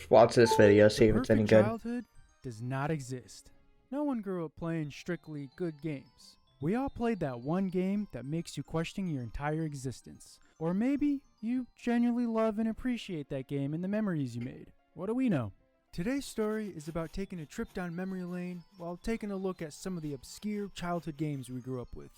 watch this video, see if it's any Perfect good. childhood does not exist. No one grew up playing strictly good games. We all played that one game that makes you question your entire existence. Or maybe you genuinely love and appreciate that game and the memories you made. What do we know? Today's story is about taking a trip down memory lane while taking a look at some of the obscure childhood games we grew up with.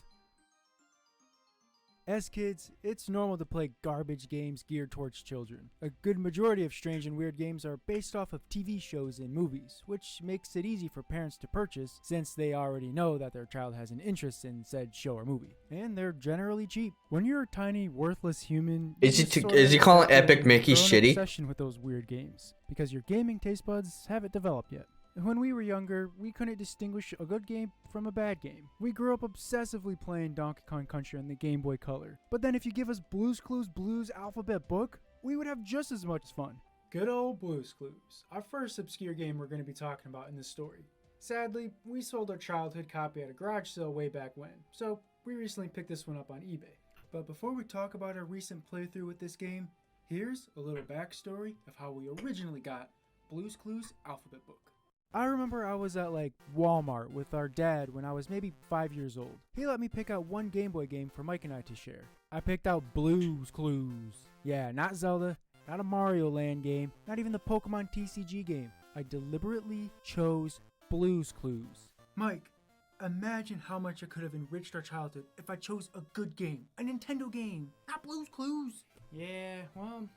As kids, it's normal to play garbage games geared towards children. A good majority of strange and weird games are based off of TV shows and movies, which makes it easy for parents to purchase since they already know that their child has an interest in said show or movie. And they're generally cheap. When you're a tiny, worthless human, Is he calling Epic Mickey shitty? Obsession with those weird games because your gaming taste buds haven't developed yet. When we were younger, we couldn't distinguish a good game from a bad game. We grew up obsessively playing Donkey Kong Country on the Game Boy Color. But then if you give us Blue's Clues Blues Alphabet Book, we would have just as much fun. Good old Blue's Clues, our first obscure game we're going to be talking about in this story. Sadly, we sold our childhood copy at a garage sale way back when, so we recently picked this one up on eBay. But before we talk about our recent playthrough with this game, here's a little backstory of how we originally got Blue's Clues Alphabet Book. I remember I was at Walmart with our dad when I was maybe 5 years old. He let me pick out one Game Boy game for Mike and I to share. I picked out Blue's Clues. Yeah, not Zelda, not a Mario Land game, not even the Pokemon TCG game. I deliberately chose Blue's Clues. Mike, imagine how much it could have enriched our childhood if I chose a good game, a Nintendo game, not Blue's Clues. Yeah, well,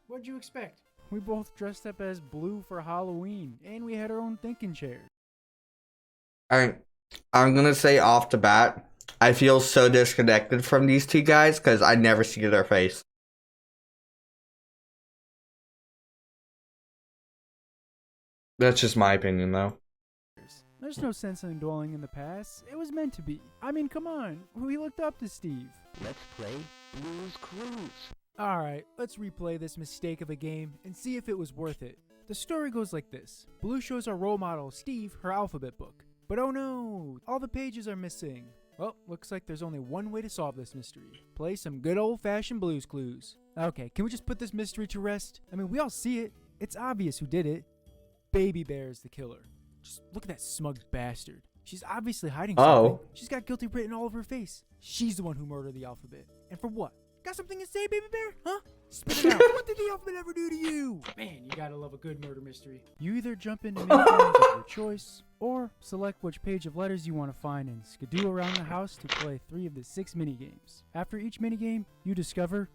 what'd you expect? We both dressed up as Blue for Halloween, and we had our own thinking chairs. I'm gonna say off the bat, I feel so disconnected from these two guys because I never see their face. That's just my opinion, though. There's no sense in dwelling in the past. It was meant to be. I mean, come on. We looked up to Steve. Let's play Blue's Clues. Alright, let's replay this mistake of a game and see if it was worth it. The story goes like this. Blue shows our role model, Steve, her alphabet book. But oh no, all the pages are missing. Well, looks like there's only one way to solve this mystery. Play some good old-fashioned Blue's Clues. Okay, can we just put this mystery to rest? I mean, we all see it. It's obvious who did it. Baby Bear is the killer. Just look at that smug bastard. She's obviously hiding something. She's got guilty written all over her face. She's the one who murdered the alphabet. And for what? Got something to say, Baby Bear? Huh? Spit it out. What did the alphabet ever do to you? Man, you gotta love a good murder mystery. You either jump into mini games of your choice, or select which page of letters you want to find and skidoo around the house to play 3 of the 6 mini games. After each mini game, you discover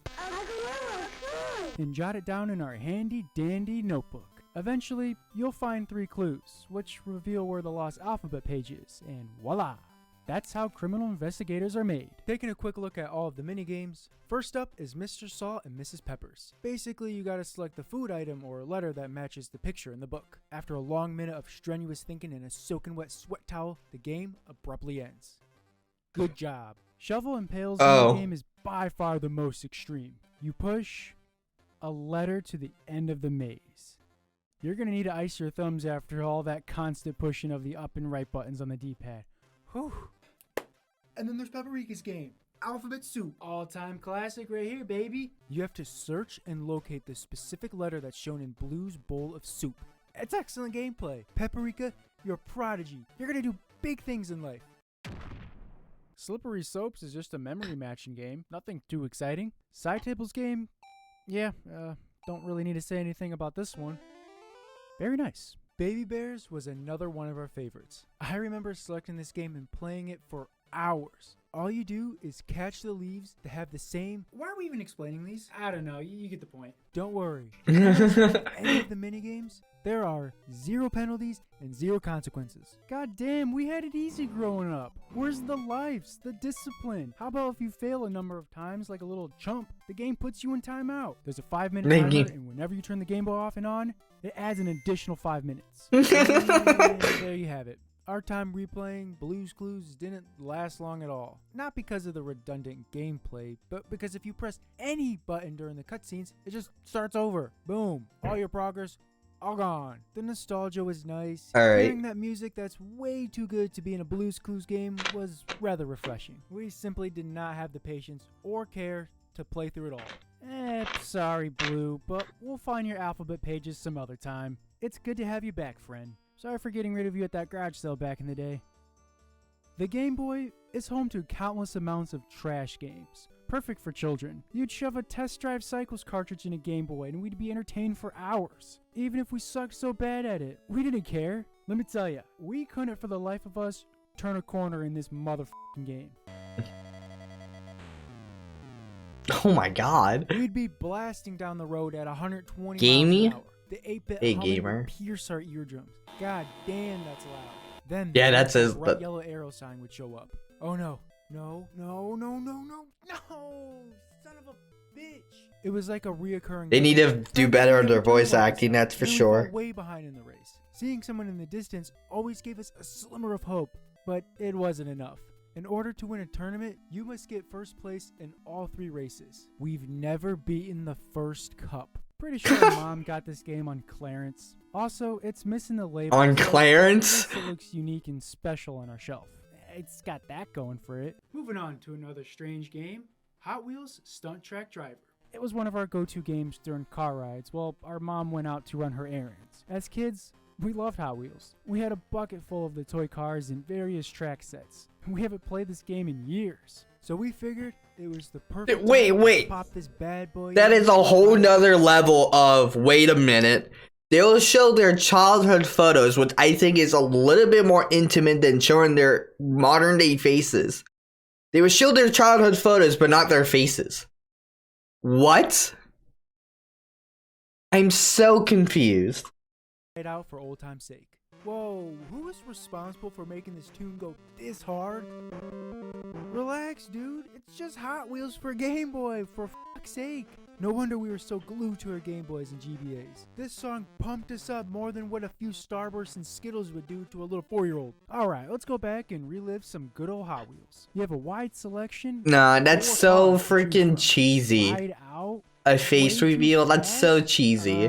and jot it down in our handy dandy notebook. Eventually, you'll find 3 clues, which reveal where the lost alphabet page is, and voila! That's how criminal investigators are made. Taking a quick look at all of the minigames, first up is Mr. Salt and Mrs. Peppers. Basically, you gotta select the food item or letter that matches the picture in the book. After a long minute of strenuous thinking and a soaking wet sweat towel, the game abruptly ends. Good job. Shovel and Pail's minigame is by far the most extreme. You push a letter to the end of the maze. You're gonna need to ice your thumbs after all that constant pushing of the up and right buttons on the D-pad. Whew. And then there's Paprika's game, Alphabet Soup. All-time classic right here, baby. You have to search and locate the specific letter that's shown in Blue's bowl of soup. It's excellent gameplay. Paprika, you're a prodigy. You're gonna do big things in life. Slippery Soaps is just a memory matching game. Nothing too exciting. Side Tables game, yeah, don't really need to say anything about this one. Very nice. Baby Bears was another one of our favorites. I remember selecting this game and playing it for hours. All you do is catch the leaves that have the same... Why are we even explaining these? I don't know, you get the point. Don't worry. Any of the minigames, there are 0 penalties and 0 consequences. God damn, we had it easy growing up. Where's the lives, the discipline? How about if you fail a number of times like a little chump, the game puts you in timeout. There's a 5-minute timer, and whenever you turn the Game Boy off and on, it adds an additional 5 minutes. And there you have it. Our time replaying Blue's Clues didn't last long at all. Not because of the redundant gameplay, but because if you press any button during the cutscenes, it just starts over. Boom. All your progress, all gone. The nostalgia was nice. Hearing that music that's way too good to be in a Blue's Clues game was rather refreshing. We simply did not have the patience or care to play through it all. Sorry, Blue, but we'll find your alphabet pages some other time. It's good to have you back, friend. Sorry for getting rid of you at that garage sale back in the day. The Game Boy is home to countless amounts of trash games, perfect for children. You'd shove a Test Drive Cycles cartridge in a Game Boy and we'd be entertained for hours. Even if we sucked so bad at it, we didn't care. Let me tell ya, we couldn't for the life of us turn a corner in this motherfucking game. Oh my god. We'd be blasting down the road at 120 Gamey? miles an hour. The 8-bit Hey, humming gamer. would pierce our eardrums. God damn, that's loud. Then Yeah, the that's his- bright yellow arrow sign would show up. Oh no. No, no, no, no, no, no! Son of a bitch! It was like a reoccurring. They need to do better on their voice acting, that's for Then we'd sure. fall way behind in the race. Seeing someone in the distance always gave us a slimmer of hope, but it wasn't enough. In order to win a tournament, you must get first place in all 3 races. We've never beaten the first cup. Pretty sure my mom got this game on clearance. Also, it's missing the label. On so clearance? It looks unique and special on our shelf. It's got that going for it. Moving on to another strange game, Hot Wheels Stunt Track Driver. It was one of our go-to games during car rides while our mom went out to run her errands. As kids, we loved Hot Wheels. We had a bucket full of the toy cars and various track sets. We haven't played this game in years, so we figured it was the perfect Wait, time wait. to pop this bad boy. That in. is a whole nother level of, wait a minute. They will show their childhood photos, which I think is a little bit more intimate than showing their modern day faces. They will show their childhood photos, but not their faces. What? I'm so confused. Right out for old time's sake. Whoa, who was responsible for making this tune go this hard? Relax, dude. It's just Hot Wheels for Game Boy, for fuck's sake. No wonder we were so glued to our Game Boys and GBAs. This song pumped us up more than what a few Starbursts and Skittles would do to a little 4-year-old. Alright, let's go back and relive some good old Hot Wheels. You have a wide selection. Nah, that's 4 so cars to choose freaking from. cheesy. Slide out. A face Way too reveal? That's so fast? cheesy.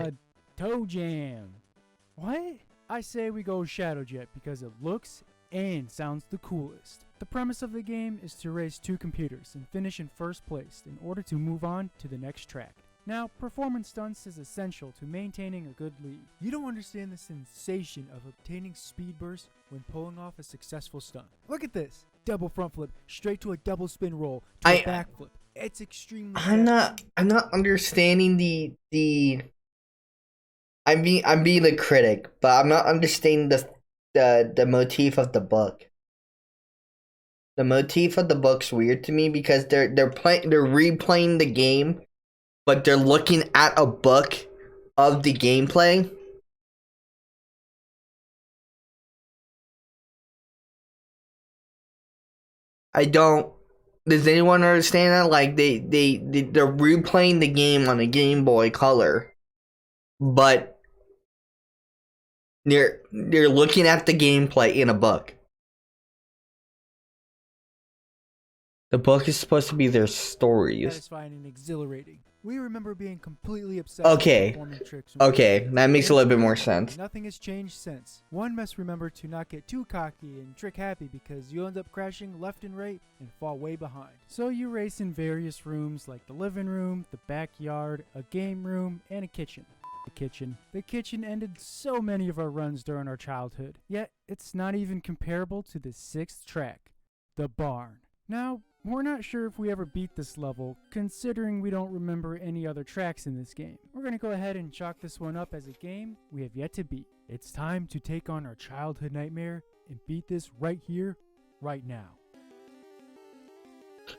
Toe Jam. What? I say we go Shadow Jet because it looks and sounds the coolest. The premise of the game is to race 2 computers and finish in first place in order to move on to the next track. Now, performance stunts is essential to maintaining a good lead. You don't understand the sensation of obtaining speed bursts when pulling off a successful stunt. Look at this. Double front flip, straight to a double spin roll, to a back flip. It's extremely I'm not understanding I'm being a critic, but I'm not understanding the motif of the book. The motif of the book's weird to me because they're replaying the game, but they're looking at a book of the gameplay. I don't. Does anyone understand that? Like they're replaying the game on a Game Boy Color, but they're looking at the gameplay in a book. The book is supposed to be their stories. satisfying and exhilarating. We remember being completely obsessed Okay. with performing tricks. when we were Okay, kids. that makes a little bit more And sense. nothing has changed since. One must remember to not get too cocky and trick happy because you'll end up crashing left and right and fall way behind. So you race in various rooms like the living room, the backyard, a game room, and a kitchen. The kitchen ended so many of our runs during our childhood. Yet, it's not even comparable to the 6th track, the barn. Now, we're not sure if we ever beat this level, considering we don't remember any other tracks in this game. We're gonna go ahead and chalk this one up as a game we have yet to beat. It's time to take on our childhood nightmare and beat this right here, right now.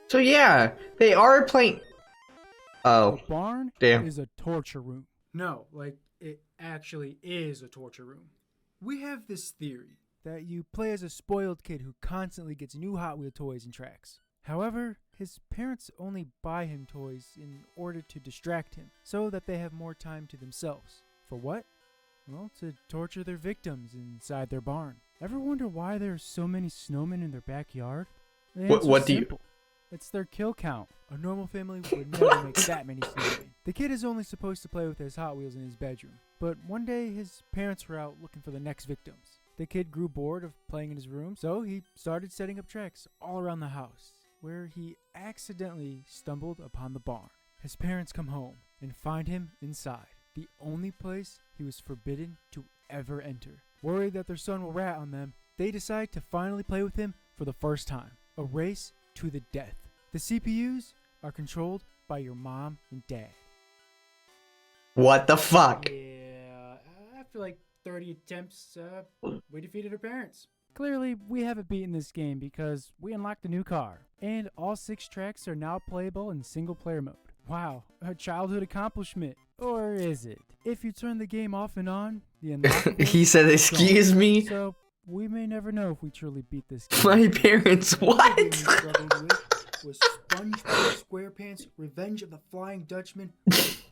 So yeah, they are playing. Oh, The barn damn. is a torture room. No, like, it actually is a torture room. We have this theory that you play as a spoiled kid who constantly gets new Hot Wheel toys and tracks. However, his parents only buy him toys in order to distract him, so that they have more time to themselves. For what? Well, to torture their victims inside their barn. Ever wonder why there are so many snowmen in their backyard? The What answer's do you- simple. It's their kill count. A normal family would never make that many snowmen. The kid is only supposed to play with his Hot Wheels in his bedroom, but one day his parents were out looking for the next victims. The kid grew bored of playing in his room, so he started setting up tracks all around the house, where he accidentally stumbled upon the barn. his parents come home and find him inside, the only place he was forbidden to ever enter. Worried that their son will rat on them, they decide to finally play with him for the first time. A race to the death. The CPUs are controlled by your mom and dad. What the fuck? Yeah, after like 30 attempts, we defeated our parents. Clearly, we haven't beaten this game because we unlocked a new car, and all 6 tracks are now playable in single-player mode. Wow, a childhood accomplishment. Or is it? If you turn the game off and on, the unlockable He said, is excuse gone. me? So, we may never know if we truly beat this game. My parents, The other game we what? struggled with was SpongeBob SquarePants Revenge of the Flying Dutchman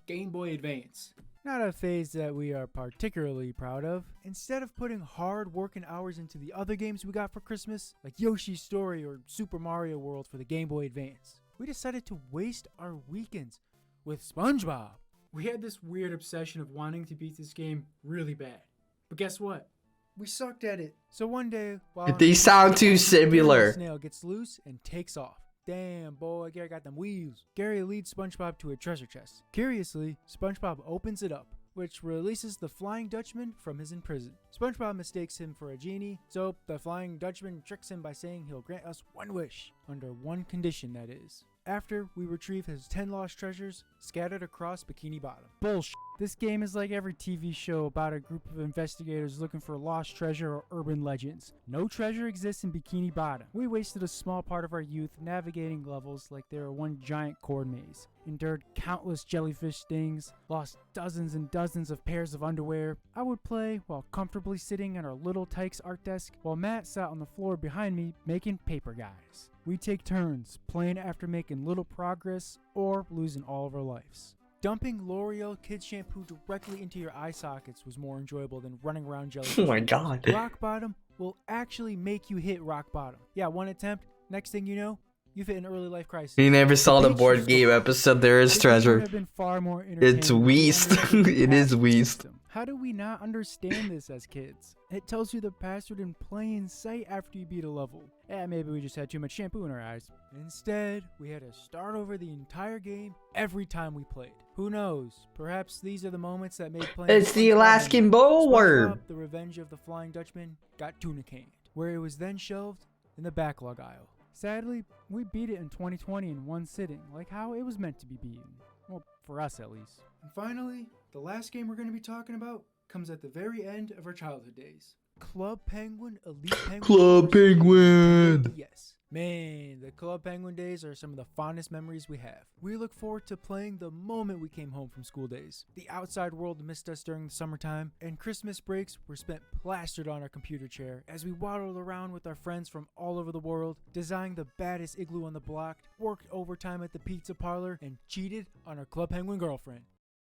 Game Boy Advance. Not a phase that we are particularly proud of. Instead of putting hard working hours into the other games we got for Christmas, like Yoshi's Story or Super Mario World for the Game Boy Advance, we decided to waste our weekends with SpongeBob. We had this weird obsession of wanting to beat this game really bad. But guess what? We sucked at it. So one day, while They sound too Gary similar. the snail gets loose and takes off. Damn, boy, Gary got them wheels. Gary leads SpongeBob to a treasure chest. Curiously, SpongeBob opens it up, which releases the Flying Dutchman from his prison. SpongeBob mistakes him for a genie, so the Flying Dutchman tricks him by saying he'll grant us one wish, under one condition, that is. After we retrieve his 10 lost treasures scattered across Bikini Bottom. Bullshit. This game is like every TV show about a group of investigators looking for lost treasure or urban legends. No treasure exists in Bikini Bottom. We wasted a small part of our youth navigating levels like they were one giant corn maze, endured countless jellyfish stings, lost dozens and dozens of pairs of underwear. I would play while comfortably sitting at our little Tykes art desk, while Matt sat on the floor behind me making paper guys. We take turns playing after making little progress or losing all of our lives. Dumping L'Oreal Kids shampoo directly into your eye sockets was more enjoyable than running around jellyfish. Oh my god. Rock bottom will actually make you hit rock bottom. Yeah, one attempt. Next thing you know, you've hit an early life crisis. You never saw the Makes board you game stop. episode, there is This game would treasure. have been far more It's entertaining if we Weast. understood the It is password Weast. system. How do we not understand this as kids? It tells you the password in plain sight after you beat a level. Maybe we just had too much shampoo in our eyes. Instead, we had to start over the entire game every time we played. Who knows? Perhaps these are the moments that made playing It's the SpongeBob Alaskan and bullworm. SpongeBob, The Revenge of the Flying Dutchman got tuna canned, where it was then shelved in the backlog aisle. Sadly, we beat it in 2020 in one sitting, like how it was meant to be beaten. Well, for us at least. And finally, the last game we're going to be talking about comes at the very end of our childhood days. Club Penguin Elite Penguin. Club Force Penguin. Nintendo DS. Man, the Club Penguin days are some of the fondest memories we have. We look forward to playing the moment we came home from school days. The outside world missed us during the summertime, and Christmas breaks were spent plastered on our computer chair as we waddled around with our friends from all over the world, designed the baddest igloo on the block, worked overtime at the pizza parlor, and cheated on our Club Penguin girlfriend.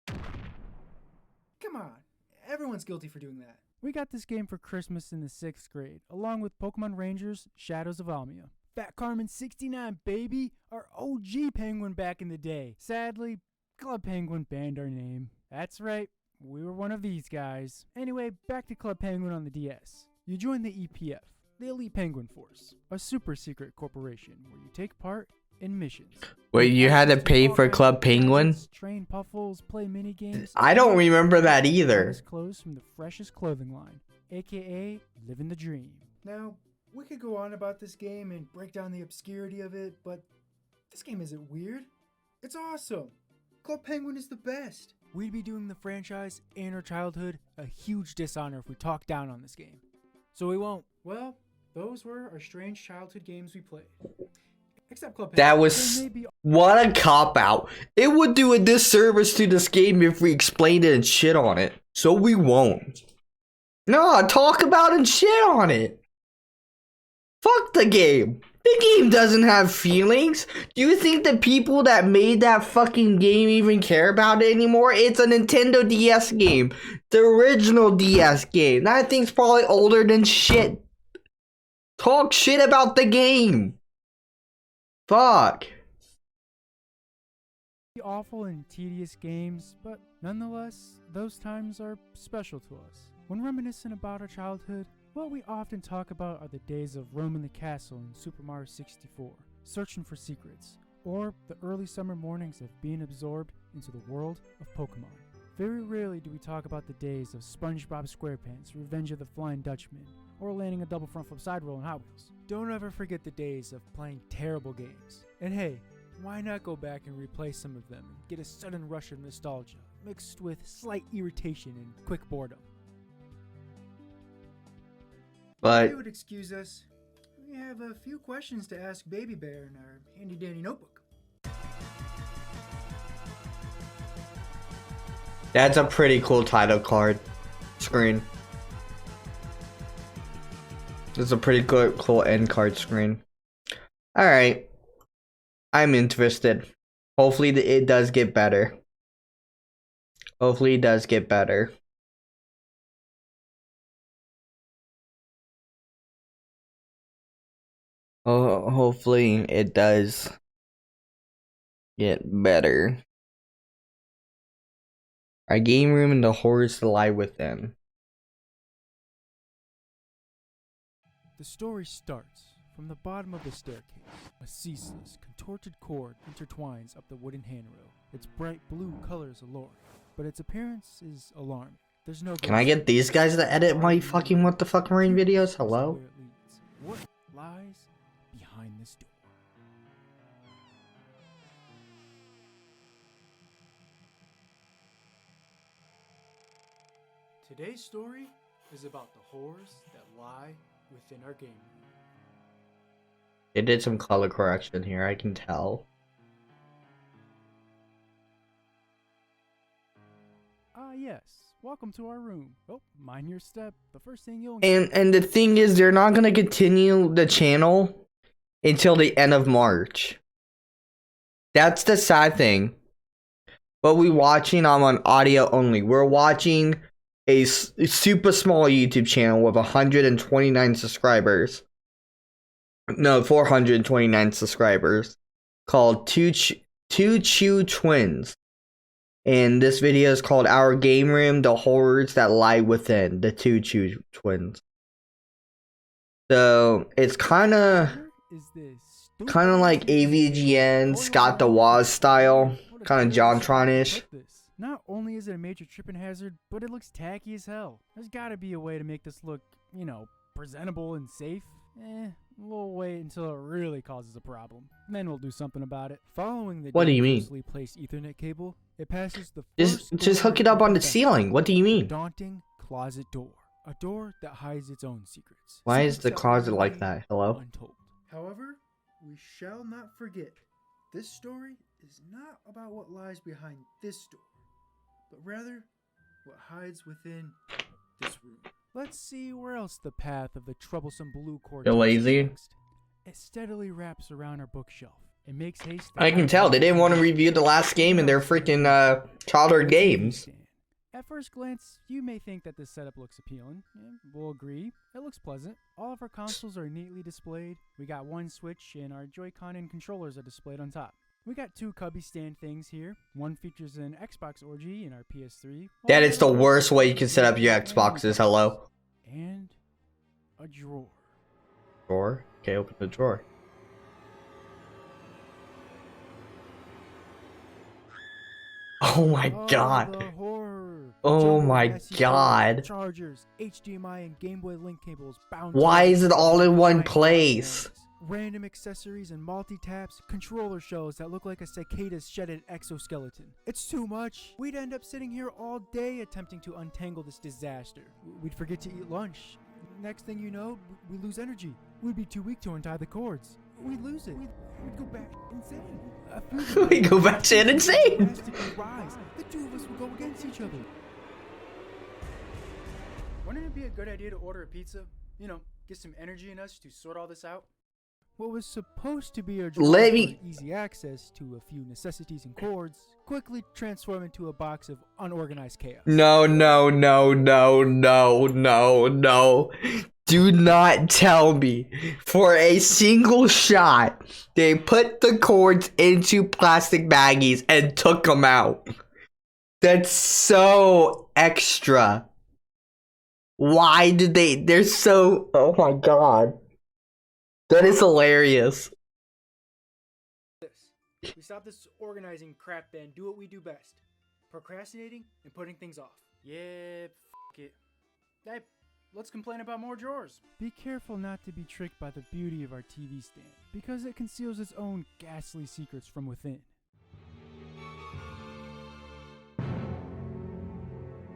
Come on, everyone's guilty for doing that. We got this game for Christmas in the 6th grade, along with Pokemon Rangers Shadows of Almia. Fat Carmen 69, baby! Our OG Penguin back in the day. Sadly, Club Penguin banned our name. That's right, we were one of these guys. Anyway, back to Club Penguin on the DS. You join the EPF, the Elite Penguin Force, a super secret corporation where you take part in missions. Wait, you had to Access pay all for kinds Club of Penguin? gadgets, train puffles, play mini games. I don't remember that either. Finest clothes from the freshest clothing line, aka living the dream. Now, we could go on about this game and break down the obscurity of it, but this game isn't weird. It's awesome. Club Penguin is the best. We'd be doing the franchise and our childhood a huge dishonor if we talked down on this game. So we won't. Well, those were our strange childhood games we played. Except Club Penguin. That was... They may be What a cop-out. It would do a disservice to this game if we explained it and shit on it. So we won't. No, talk about and shit on it. Fuck the game. The game doesn't have feelings. Do you think the people that made that fucking game even care about it anymore? It's a Nintendo DS game. The original DS game. That thing's probably older than shit. Talk shit about the game. Fuck. awful and tedious games, but nonetheless, those times are special to us. When reminiscing about our childhood, what we often talk about are the days of roaming the castle in Super Mario 64, searching for secrets, or the early summer mornings of being absorbed into the world of Pokemon. Very rarely do we talk about the days of SpongeBob SquarePants, Revenge of the Flying Dutchman, or landing a double front flip side roll in Hot Wheels. Don't ever forget the days of playing terrible games. And hey, why not go back and replay some of them and get a sudden rush of nostalgia, mixed with slight irritation and quick boredom. But If you would excuse us, we have a few questions to ask Baby Bear in our handy dandy notebook. that's a pretty cool title card screen. It's a pretty good, cool end card screen. Alright. I'm interested. Hopefully it does get better. Hopefully it does get better. Oh, hopefully it does get better. Our game room and the horrors that lie within. The story starts from the bottom of the staircase. A ceaseless, contorted cord intertwines up the wooden handrail. Its bright blue colors allure, but its appearance is alarming. There's no. Can I get these guys to edit my fucking what the fuck marine videos? Hello? What lies behind this door? Today's story is about the horrors that lie within our game room. They did some color correction here, I can tell. Yes. Welcome to our room. Oh, mind your step. The first thing you'll And the thing is, they're not gonna continue the channel until the end of March. That's the sad thing. But we watching on audio only. We're watching a super small YouTube channel with 129 subscribers. No, 429 subscribers. Called Two Choo Twins. And this video is called Our Game Room, The Horrors That Lie Within, the Two Choo Twins. So, it's kind of like AVGN, Scott the Woz style. Kind of JonTron-ish. Not only is it a major tripping hazard, but it looks tacky as hell. There's gotta be a way to make this look, presentable and safe. We'll wait until it really causes a problem. Then we'll do something about it. Following the dangerously placed Ethernet cable, it passes the just hook it up on the ceiling. What do you mean? Daunting closet door. A door that hides its own secrets. Why is the closet like that? Hello? Untold. However, we shall not forget, this story is not about what lies behind this door, but rather what hides within this room. Let's see where else the path of the troublesome blue cord. You're lazy? It steadily wraps around our bookshelf. It makes haste. I can tell they didn't want to review the last game in their freaking childhood games. At first glance, you may think that this setup looks appealing. We'll agree. It looks pleasant. All of our consoles are neatly displayed. We got one Switch, and our Joy-Con and controllers are displayed on top. We got two cubby stand things here. One features an Xbox orgy in our PS3. That is the worst way you can set up your Xboxes. Hello? And a drawer. Drawer? Okay, open the drawer. Oh my god. The horror. Oh my god. Chargers, HDMI and Game Boy link cables bound. Why is it all in one place? Random accessories and multi-taps, controller shells that look like a cicada's shedded exoskeleton. It's too much. We'd end up sitting here all day attempting to untangle this disaster. We'd forget to eat lunch. Next thing you know, we lose energy. We'd be too weak to untie the cords. We'd lose it. We'd go back insane. We go back to insane. The two of us would go against each other. Wouldn't it be a good idea to order a pizza? Get some energy in us to sort all this out? What was supposed to be a easy access to a few necessities and cords quickly transformed into a box of unorganized chaos. No. Do not tell me for a single shot they put the cords into plastic baggies and took them out. That's so extra. Why did they're so, oh my god. That is hilarious. We stop this organizing crap then do what we do best. Procrastinating and putting things off. Yeah, f it. Hey, let's complain about more drawers. Be careful not to be tricked by the beauty of our TV stand, because it conceals its own ghastly secrets from within.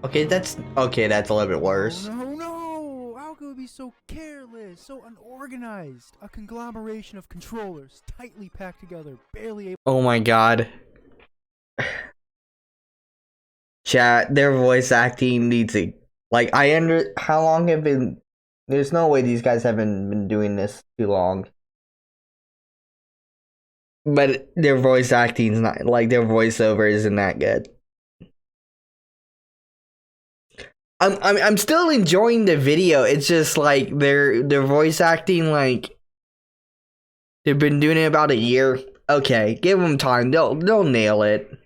Okay, that's a little bit worse. No! How could we be so careless, so unorganized? A conglomeration of controllers, tightly packed together, barely able. Oh my god. Chat, their voice acting needs it. Like, how long have been. There's no way these guys haven't been doing this too long. But their voice acting's not. Like, their voiceover isn't that good. I'm still enjoying the video. It's just like their voice acting, like they've been doing it about a year. Okay, give them time. They'll nail it.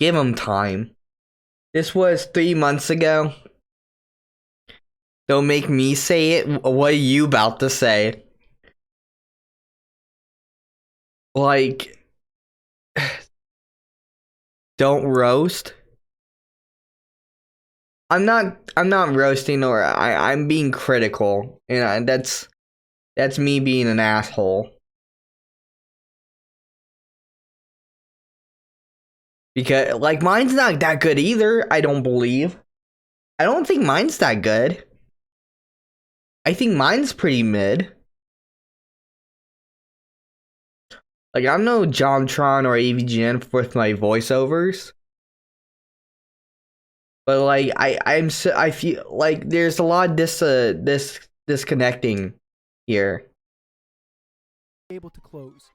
Give them time. This was 3 months ago. Don't make me say it. What are you about to say? Like, don't roast. I'm not roasting, or I'm being critical, and that's me being an asshole. Because like mine's not that good either, I don't believe. I don't think mine's that good. I think mine's pretty mid. Like I'm no JonTron or AVGN with my voiceovers. But like I feel like there's a lot of disconnecting here. Able to close.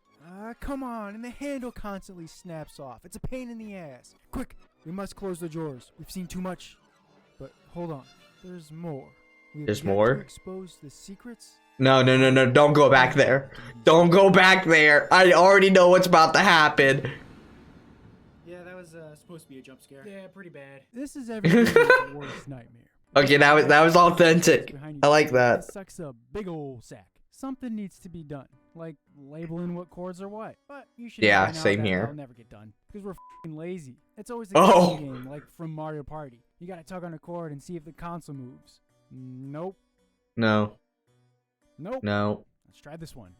Come on, and the handle constantly snaps off. It's a pain in the ass. Quick, we must close the drawers. We've seen too much. But hold on, there's more. There's more? To expose the secrets. No, don't go back there. Don't go back there. I already know what's about to happen. Yeah, that was supposed to be a jump scare. Yeah, pretty bad. This is everyone's worst nightmare. Okay, that was authentic. I like that. It sucks a big ol' sack. Something needs to be done, like labeling what chords are what. But you should know same that here. That'll never get done because we're f***ing lazy. It's always a game like from Mario Party. You gotta tug on a chord and see if the console moves. Nope. No. Let's try this one.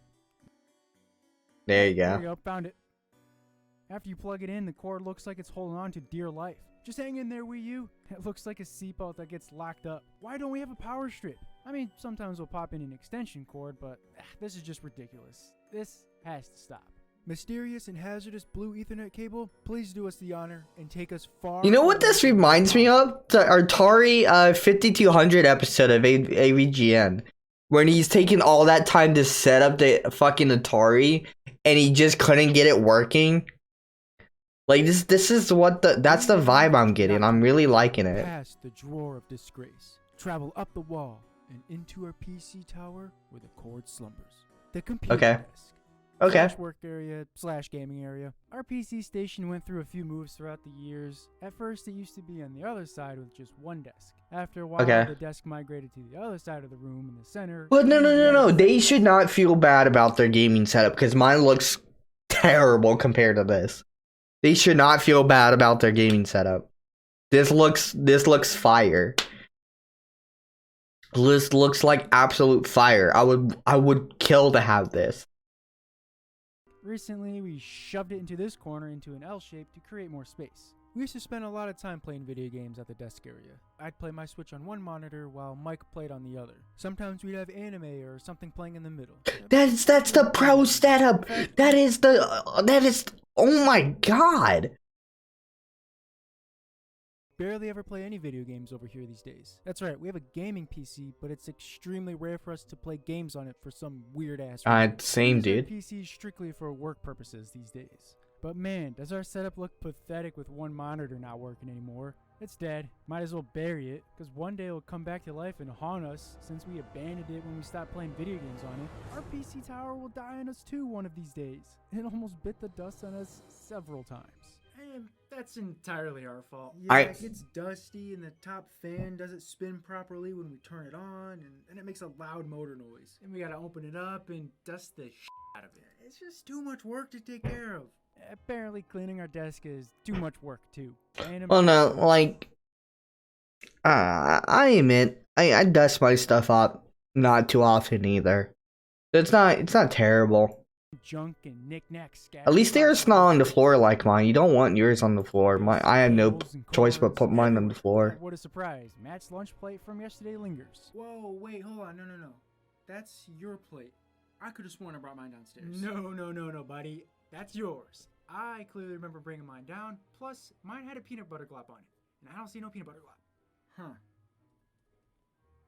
There you There go. you go, found it. After you plug it in, the cord looks like it's holding on to dear life. Just hang in there, Wii U. It looks like a seatbelt that gets locked up. Why don't we have a power strip? I mean, sometimes we'll pop in an extension cord, but this is just ridiculous. This has to stop. Mysterious and hazardous blue Ethernet cable, please do us the honor and take us far. You know what this reminds me of? The Atari 5200 episode of AVGN. When he's taking all that time to set up the fucking Atari and he just couldn't get it working. Like this is what that's the vibe I'm getting. I'm really liking it. Past the drawer of disgrace, travel up the wall and into our PC tower where the cord slumbers. The computer desk. Okay. Work area / gaming area. Our PC station went through a few moves throughout the years. At first, it used to be on the other side with just one desk. After a while, the desk migrated to the other side of the room in the center. But no. They should not feel bad about their gaming setup because mine looks terrible compared to this. They should not feel bad about their gaming setup. This looks fire. This looks like absolute fire. I would kill to have this. Recently, we shoved it into this corner into an L shape to create more space. We used to spend a lot of time playing video games at the desk area. I'd play my Switch on one monitor while Mike played on the other. Sometimes we'd have anime or something playing in the middle. That's the pro setup. That is oh my god. Barely ever play any video games over here these days. That's right, we have a gaming PC, but it's extremely rare for us to play games on it for some weird ass reason. Same dude. PC strictly for work purposes these days. But man, does our setup look pathetic with one monitor not working anymore. It's dead. Might as well bury it, because one day it'll come back to life and haunt us since we abandoned it when we stopped playing video games on it. Our PC tower will die on us too one of these days. It almost bit the dust on us several times. And that's entirely our fault. Yeah, it gets dusty and the top fan doesn't spin properly when we turn it on, and it makes a loud motor noise. And we gotta open it up and dust the shit out of it. It's just too much work to take care of. Apparently, cleaning our desk is too much work too. Well, no, like, I admit, I dust my stuff up not too often either. It's not terrible. Junk and knickknacks. At least theirs not on the floor like mine. You don't want yours on the floor. I had no choice but put mine on the floor. What a surprise! Matt's lunch plate from yesterday lingers. Whoa, wait, hold on, no. That's your plate. I could have sworn I brought mine downstairs. No, buddy. That's yours. I clearly remember bringing mine down. Plus, mine had a peanut butter glop on it, and I don't see no peanut butter glop. Huh.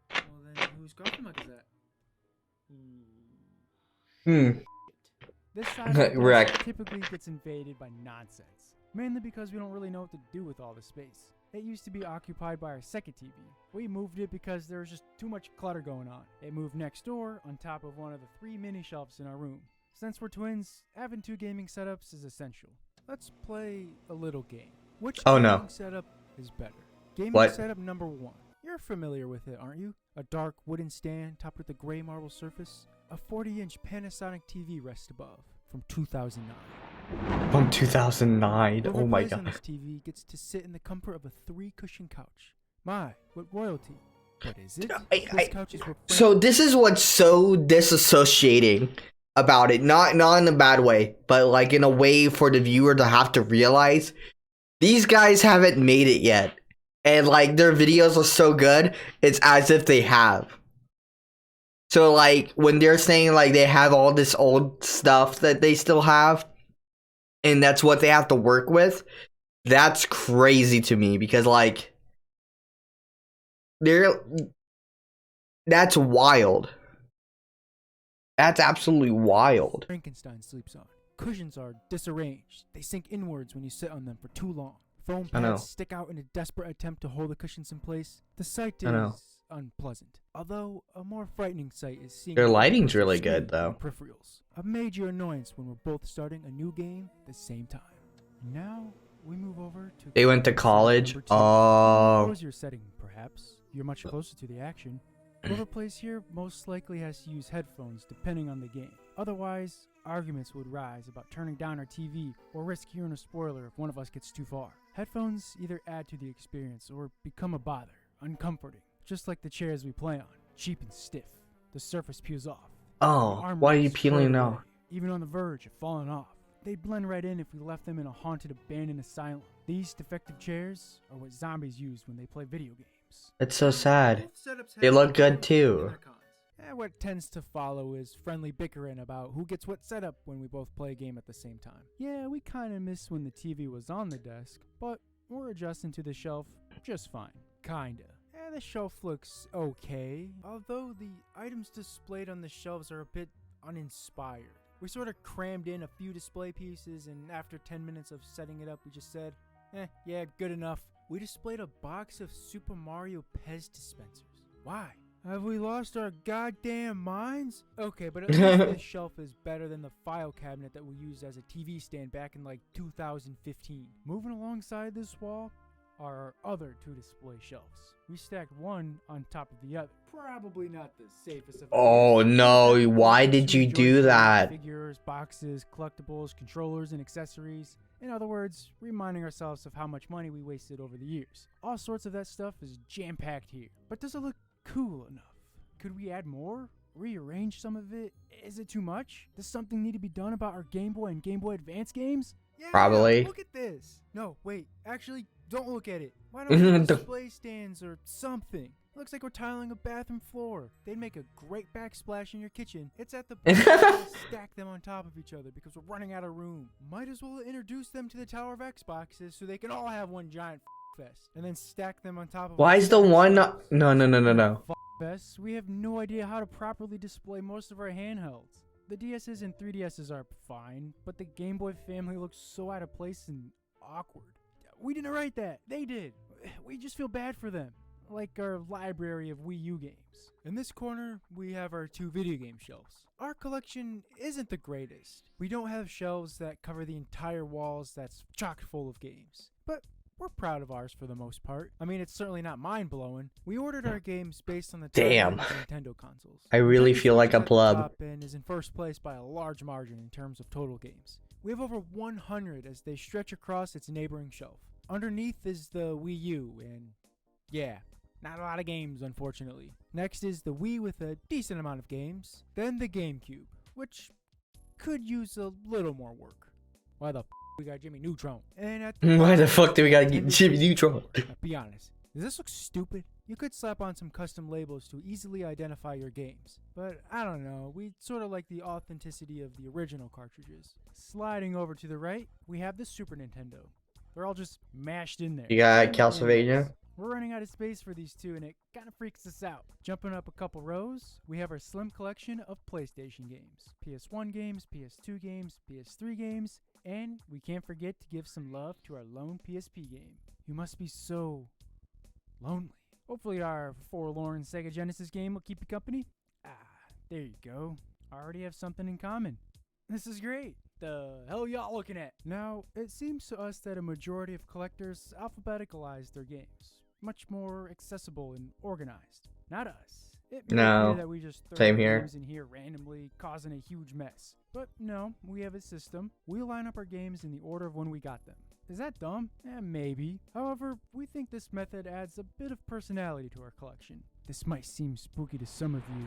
Well then, whose coffee mug is that? This side of the desk typically gets invaded by nonsense, mainly because we don't really know what to do with all the space. It used to be occupied by our second TV. We moved it because there was just too much clutter going on. It moved next door on top of one of the 3 mini shelves in our room. Since we're twins, having 2 gaming setups is essential. Let's play a little game. Which gaming setup is better? Gaming setup number 1. You're familiar with it, aren't you? A dark wooden stand topped with a gray marble surface. A 40-inch Panasonic TV rests above from 2009. From 2009. Oh my god. This TV gets to sit in the comfort of a 3-cushion couch. My, what royalty. What is it? This couch is so this is what's so disassociating about it. Not in a bad way, but like in a way for the viewer to have to realize these guys haven't made it yet. And like their videos are so good, it's as if they have. So like when they're saying like they have all this old stuff that they still have, and that's what they have to work with, that's crazy to me because like that's wild. That's absolutely wild. Frankenstein sleeps on. Cushions are disarranged. They sink inwards when you sit on them for too long. Foam pads stick out in a desperate attempt to hold the cushions in place. The sight is unpleasant. Although a more frightening sight is seeing their lighting's really good though. Peripherals. A major annoyance when we're both starting a new game at the same time. Now we move over to. They went to college. What was your setting, perhaps? You're much closer to the action. Whoever plays here most likely has to use headphones depending on the game. Otherwise, arguments would rise about turning down our TV or risk hearing a spoiler if one of us gets too far. Headphones either add to the experience or become a bother, uncomforting, just like the chairs we play on, cheap and stiff. The surface peels off. Oh, why are you peeling off? Even on the verge of falling off. They'd blend right in if we left them in a haunted abandoned asylum. These defective chairs are what zombies use when they play video games. It's so sad. They look good too. What tends to follow is friendly bickering about who gets what setup when we both play a game at the same time. Yeah, we kinda miss when the TV was on the desk, but we're adjusting to the shelf just fine. Kinda. The shelf looks okay, although the items displayed on the shelves are a bit uninspired. We sort of crammed in a few display pieces, and after 10 minutes of setting it up, we just said, yeah, good enough. We displayed a box of Super Mario Pez dispensers. Why? Have we lost our goddamn minds? Okay, but at least this shelf is better than the file cabinet that we used as a TV stand back in like 2015. Moving alongside this wall are our other 2 display shelves. We stacked one on top of the other. Probably not the safest of. Oh no, why did you do that? Figures, boxes, collectibles, controllers, and accessories. In other words, reminding ourselves of how much money we wasted over the years. All sorts of that stuff is jam-packed here. But does it look cool enough? Could we add more? Rearrange some of it? Is it too much? Does something need to be done about our Game Boy and Game Boy Advance games? Yeah, probably. Look at this. No, wait. Actually, don't look at it. Why don't we display stands or something? Looks like we're tiling a bathroom floor. They'd make a great backsplash in your kitchen. It's at the point to stack them on top of each other because we're running out of room. Might as well introduce them to the Tower of Xboxes so they can all have one giant fest. And then stack them on top of. Why is the one no. Fest. We have no idea how to properly display most of our handhelds. The DSs and 3DSs are fine, but the Game Boy family looks so out of place and awkward. We didn't write that. They did. We just feel bad for them. Like our library of Wii U games. In this corner, we have our 2 video game shelves. Our collection isn't the greatest. We don't have shelves that cover the entire walls that's chock full of games. But we're proud of ours for the most part. I mean, it's certainly not mind-blowing. We ordered our games based on the Damn. timeline of Nintendo consoles. I really Nintendo feel like Switch a is at the pleb. top and is in first place by a large margin in terms of total games. We have over 100 as they stretch across its neighboring shelf. Underneath is the Wii U, and yeah, not a lot of games, unfortunately. Next is the Wii with a decent amount of games. Then the GameCube, which could use a little more work. Why the we got Jimmy Neutron? And at the Why the bottom, fuck do we gotta get Nintendo Jimmy Switch. Neutron? Be honest, does this look stupid? You could slap on some custom labels to easily identify your games, but I don't know, we sort of like the authenticity of the original cartridges. Sliding over to the right, we have the Super Nintendo. They're all just mashed in there. You got Anyways, Castlevania? we're running out of space for these two and it kind of freaks us out. Jumping up a couple rows, we have our slim collection of PlayStation games. PS1 games, PS2 games, PS3 games, and we can't forget to give some love to our lone PSP game. You must be so lonely. Hopefully our forlorn Sega Genesis game will keep you company. Ah, there you go. I already have something in common. This is great. The hell y'all looking at? Now, it seems to us that a majority of collectors alphabeticalize their games. Much more accessible and organized. Not us. It may No. appear that we just throw Same our here. games in here randomly, causing a huge mess. But no, we have a system. We line up our games in the order of when we got them. Is that dumb? Maybe. However, we think this method adds a bit of personality to our collection. This might seem spooky to some of you,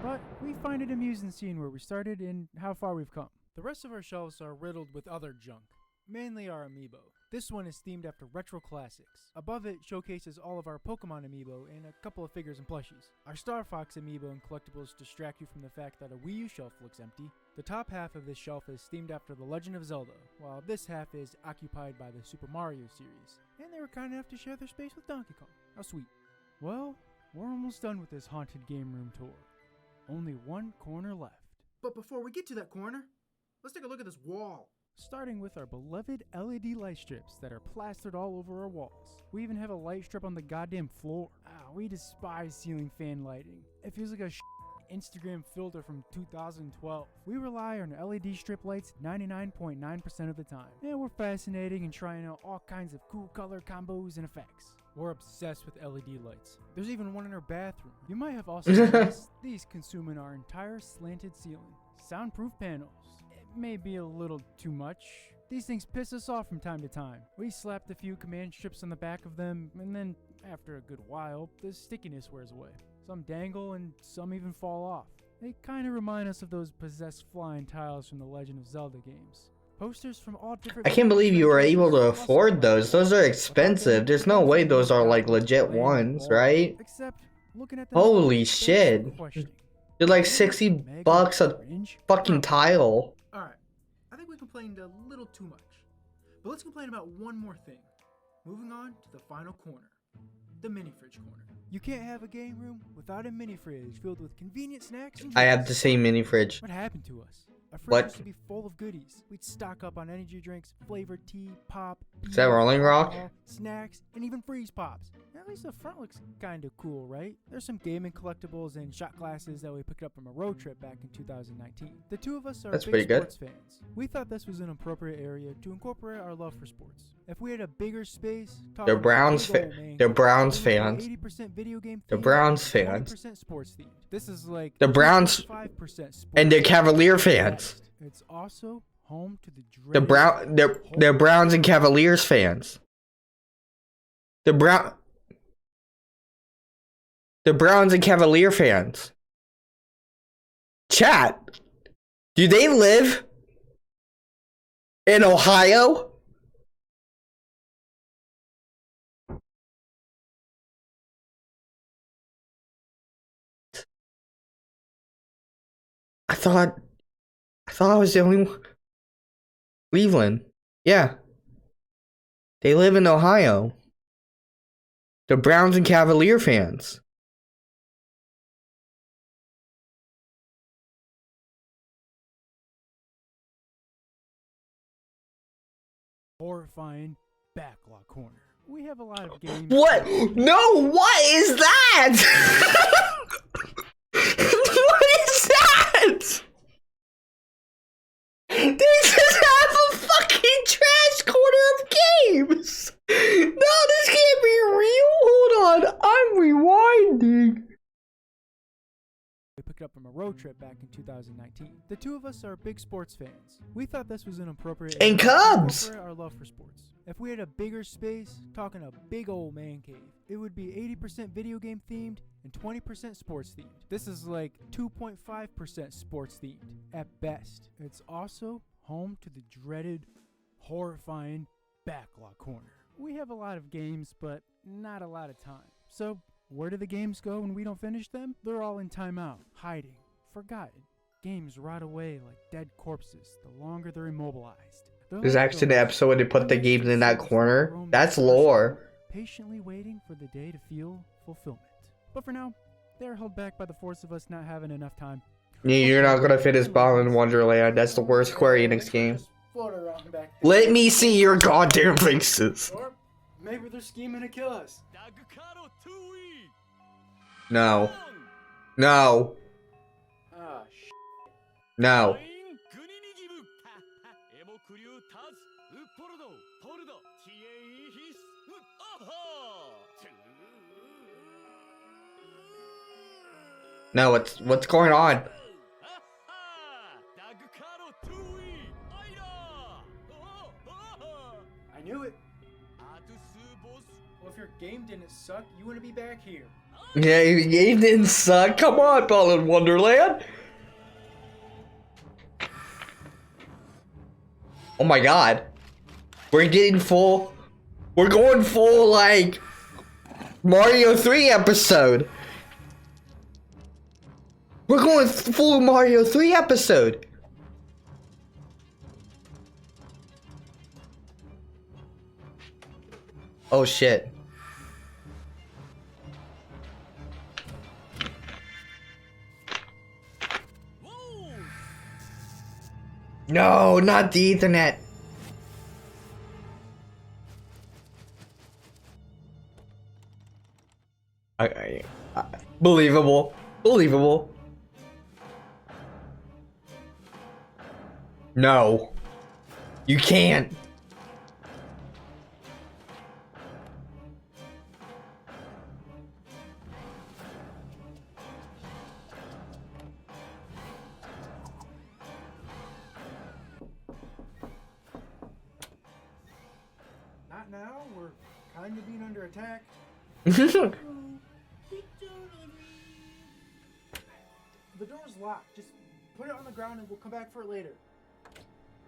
but we find it amusing seeing where we started and how far we've come. The rest of our shelves are riddled with other junk, mainly our amiibo. This one is themed after retro classics. Above it showcases all of our Pokemon amiibo and a couple of figures and plushies. Our Star Fox amiibo and collectibles distract you from the fact that a Wii U shelf looks empty. The top half of this shelf is themed after The Legend of Zelda, while this half is occupied by the Super Mario series. And they were kind enough to share their space with Donkey Kong. How sweet. Well, we're almost done with this haunted game room tour. Only one corner left. But before we get to that corner, let's take a look at this wall. Starting with our beloved LED light strips that are plastered all over our walls. We even have a light strip on the goddamn floor. We despise ceiling fan lighting. It feels like a Instagram filter from 2012. We rely on LED strip lights 99.9% of the time. And we're fascinating and trying out all kinds of cool color combos and effects. We're obsessed with LED lights. There's even one in our bathroom. You might have also noticed these consuming our entire slanted ceiling. Soundproof panels. It may be a little too much. These things piss us off from time to time. We slapped a few command strips on the back of them, and then, after a good while, the stickiness wears away. Some dangle and some even fall off. They kind of remind us of those possessed flying tiles from the Legend of Zelda games. Posters from all different... I can't believe you were able to afford those. Those are expensive. There's no way those are like legit ones, right? Except, looking at them, Holy there's shit. some questioning. They're like 60 bucks a Cringe? fucking tile. Alright, I think we complained a little too much. But let's complain about one more thing. Moving on to the final corner. The mini fridge corner. You can't have a game room without a mini fridge filled with convenient snacks and I have the drinks. same mini fridge. What happened to us? Our fridge What? used to be full of goodies. We'd stock up on energy drinks, flavored tea, pop, Is that beer, Rolling Rock? alcohol, snacks, and even freeze pops. At least the front looks kinda cool, right? There's some gaming collectibles and shot glasses that we picked up from a road trip back in 2019. The two of us are That's big pretty good. sports fans. We thought this was an appropriate area to incorporate our love for sports. If we had a bigger space, They're Browns They're Browns fans. 80% video game They're themed, Browns fans. 20% sports themed. This is like The Browns 5% sports and they're Cavalier at fans. best. It's also home to the The Brown they're Browns and Cavaliers fans. The Browns and Cavalier fans. Chat. Do they live in Ohio? I thought I was the only one. Cleveland. Yeah. They live in Ohio. The Browns and Cavalier fans. horrifying backlog corner. We have a lot of games. What? No, what is that? What is that? They just have a fucking trash corner of games. No, this can't be real. Hold on, I'm rewinding. We picked up from a road trip back in 2019. The two of us are big sports fans. We thought this was an appropriate And to Cubs! incorporate our love for sports. If we had a bigger space, talking a big old man cave, it would be 80% video game themed and 20% sports themed. This is like 2.5% sports themed at best. It's also home to the dreaded, horrifying backlog corner. We have a lot of games, but not a lot of time. So where do the games go when we don't finish them? They're all in timeout, hiding, forgotten. Games rot away like dead corpses the longer they're immobilized. They're There's like actually an those episode where they put the games in that corner. That's lore. patiently waiting for the day to feel fulfillment. But for now, they're held back by the force of us not having enough time. Yeah, you're not gonna fit his ball in Wonderland. That's the worst Square Enix game. Let me see your goddamn faces. Or maybe they're scheming to kill us. No. No. Ah, No. No, what's going on? I knew it. Well, if your game didn't suck, you wouldn't be back here. Yeah, your game didn't suck. Come on, Ball in Wonderland. Oh my god. We're getting full. We're going full, like, Mario 3 episode. We're going full Mario 3 episode. Oh shit. No, not the Ethernet. Believable. Believable. No. You can't. Not now. We're kind of being under attack. The door's locked. Just put it on the ground and we'll come back for it later.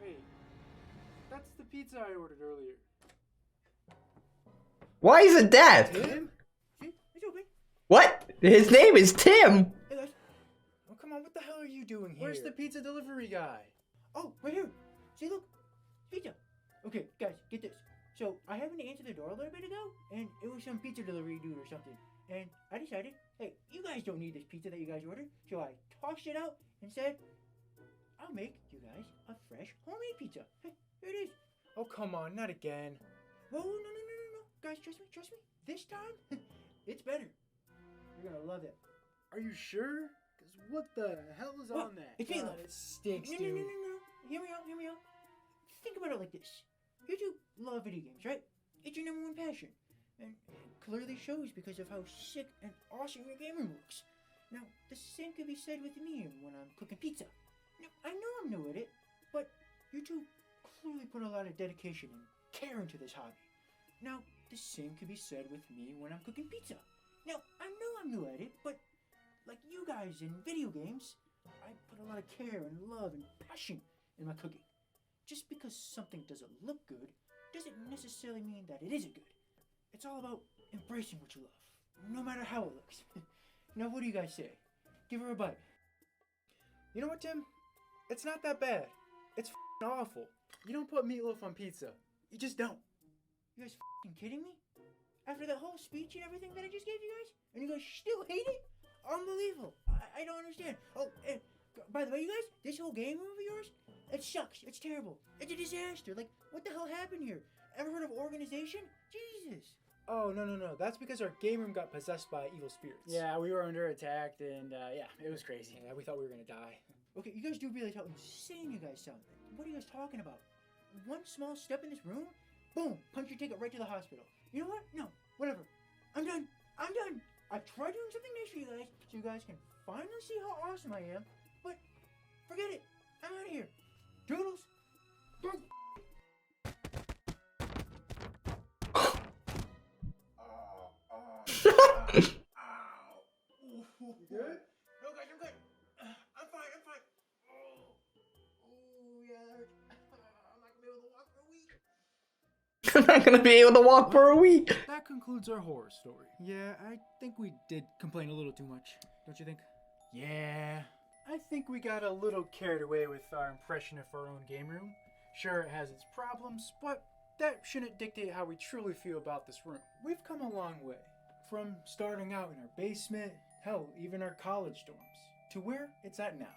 Wait. That's the pizza I ordered earlier. Why is it that? Tim? It's open. What? His name is Tim. Hey guys. Oh, come on. What the hell are you doing here? Where's the pizza delivery guy? Oh, right here. See, look. Pizza. Okay, guys, get this. So, I happened to answer the door a little bit ago, and it was some pizza delivery dude or something. And I decided, hey, you guys don't need this pizza that you guys ordered. So I tossed it out and said, I'll make you guys a fresh homemade pizza. Hey, here it is. Oh, come on, not again. Whoa, no. Guys, trust me. This time, it's better. You're gonna love it. Are you sure? Because what the hell is on that? It's meatloaf. It stinks, dude. No. Hear me out. Think about it like this. You two love video games, right? It's your number one passion. And it clearly shows because of how sick and awesome your game room looks. Now, the same could be said with me when I'm cooking pizza. Now, I know I'm new at it, but you two clearly put a lot of dedication and care into this hobby. Now, the same could be said with me when I'm cooking pizza. Now, I know I'm new at it, but like you guys in video games, I put a lot of care and love and passion in my cooking. Just because something doesn't look good doesn't necessarily mean that it isn't good. It's all about embracing what you love, no matter how it looks. Now, what do you guys say? Give her a bite. You know what, Tim? It's not that bad. It's awful. You don't put meatloaf on pizza. You just don't. You guys kidding me? After that whole speech and everything that I just gave you guys? And you guys still hate it? Unbelievable. I don't understand. Oh, and by the way, you guys, this whole game room of yours, it sucks. It's terrible. It's a disaster. Like, what the hell happened here? Ever heard of organization? Jesus. Oh, no. That's because our game room got possessed by evil spirits. Yeah, we were under attack, and yeah, it was crazy. Yeah, we thought we were gonna die. Okay, you guys do realize how insane you guys sound. What are you guys talking about? One small step in this room, Boom, punch your ticket right to the hospital. You know what? No, whatever. I'm done. I'm done. I've tried doing something nice for you guys, so you guys can finally see how awesome I am. But forget it. I'm out of here. Toodles. You good? No, guys, I'm good. I'm fine. I'm fine. Oh, yeah, that hurts. I'm not gonna be able to walk for a week. I'm not gonna be able to walk for a week. That concludes our horror story. Yeah, I think we did complain a little too much, don't you think? Yeah, I think we got a little carried away with our impression of our own game room. Sure, it has its problems, but that shouldn't dictate how we truly feel about this room. We've come a long way. From starting out in our basement, hell, even our college dorms, to where it's at now.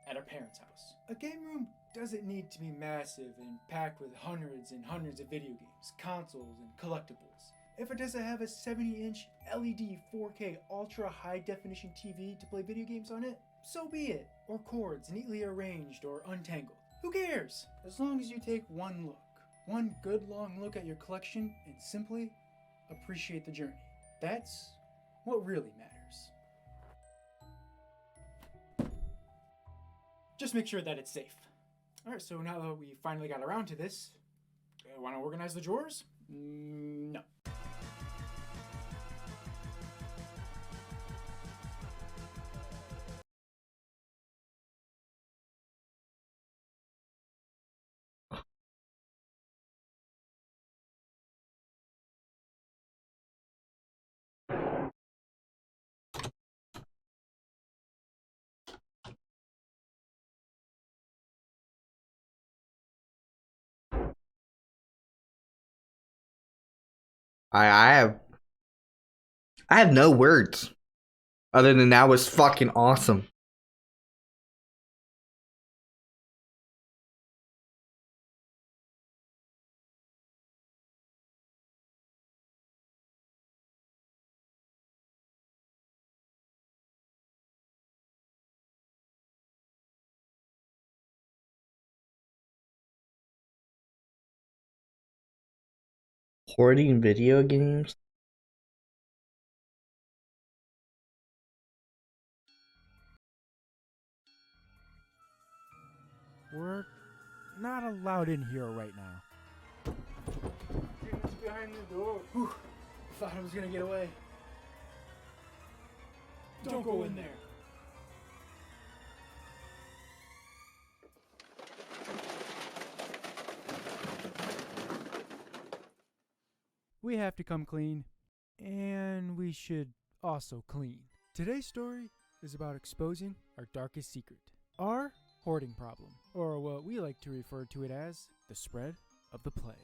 At our parents' house. A game room doesn't need to be massive and packed with hundreds and hundreds of video games, consoles, and collectibles. If it doesn't have a 70-inch LED 4K ultra high definition TV to play video games on it, so be it. Or cords neatly arranged or untangled. Who cares? As long as you take one look. One good long look at your collection and simply appreciate the journey. That's what really matters. Just make sure that it's safe. Alright, so now that we finally got around to this, want to organize the drawers? No. I have no words other than that was fucking awesome. Hoarding video games? We're not allowed in here right now. It's behind the door. Whew. Thought I was gonna get away. Don't go in there. We have to come clean, and we should also clean. Today's story is about exposing our darkest secret, our hoarding problem, or what we like to refer to it as the spread of the plague.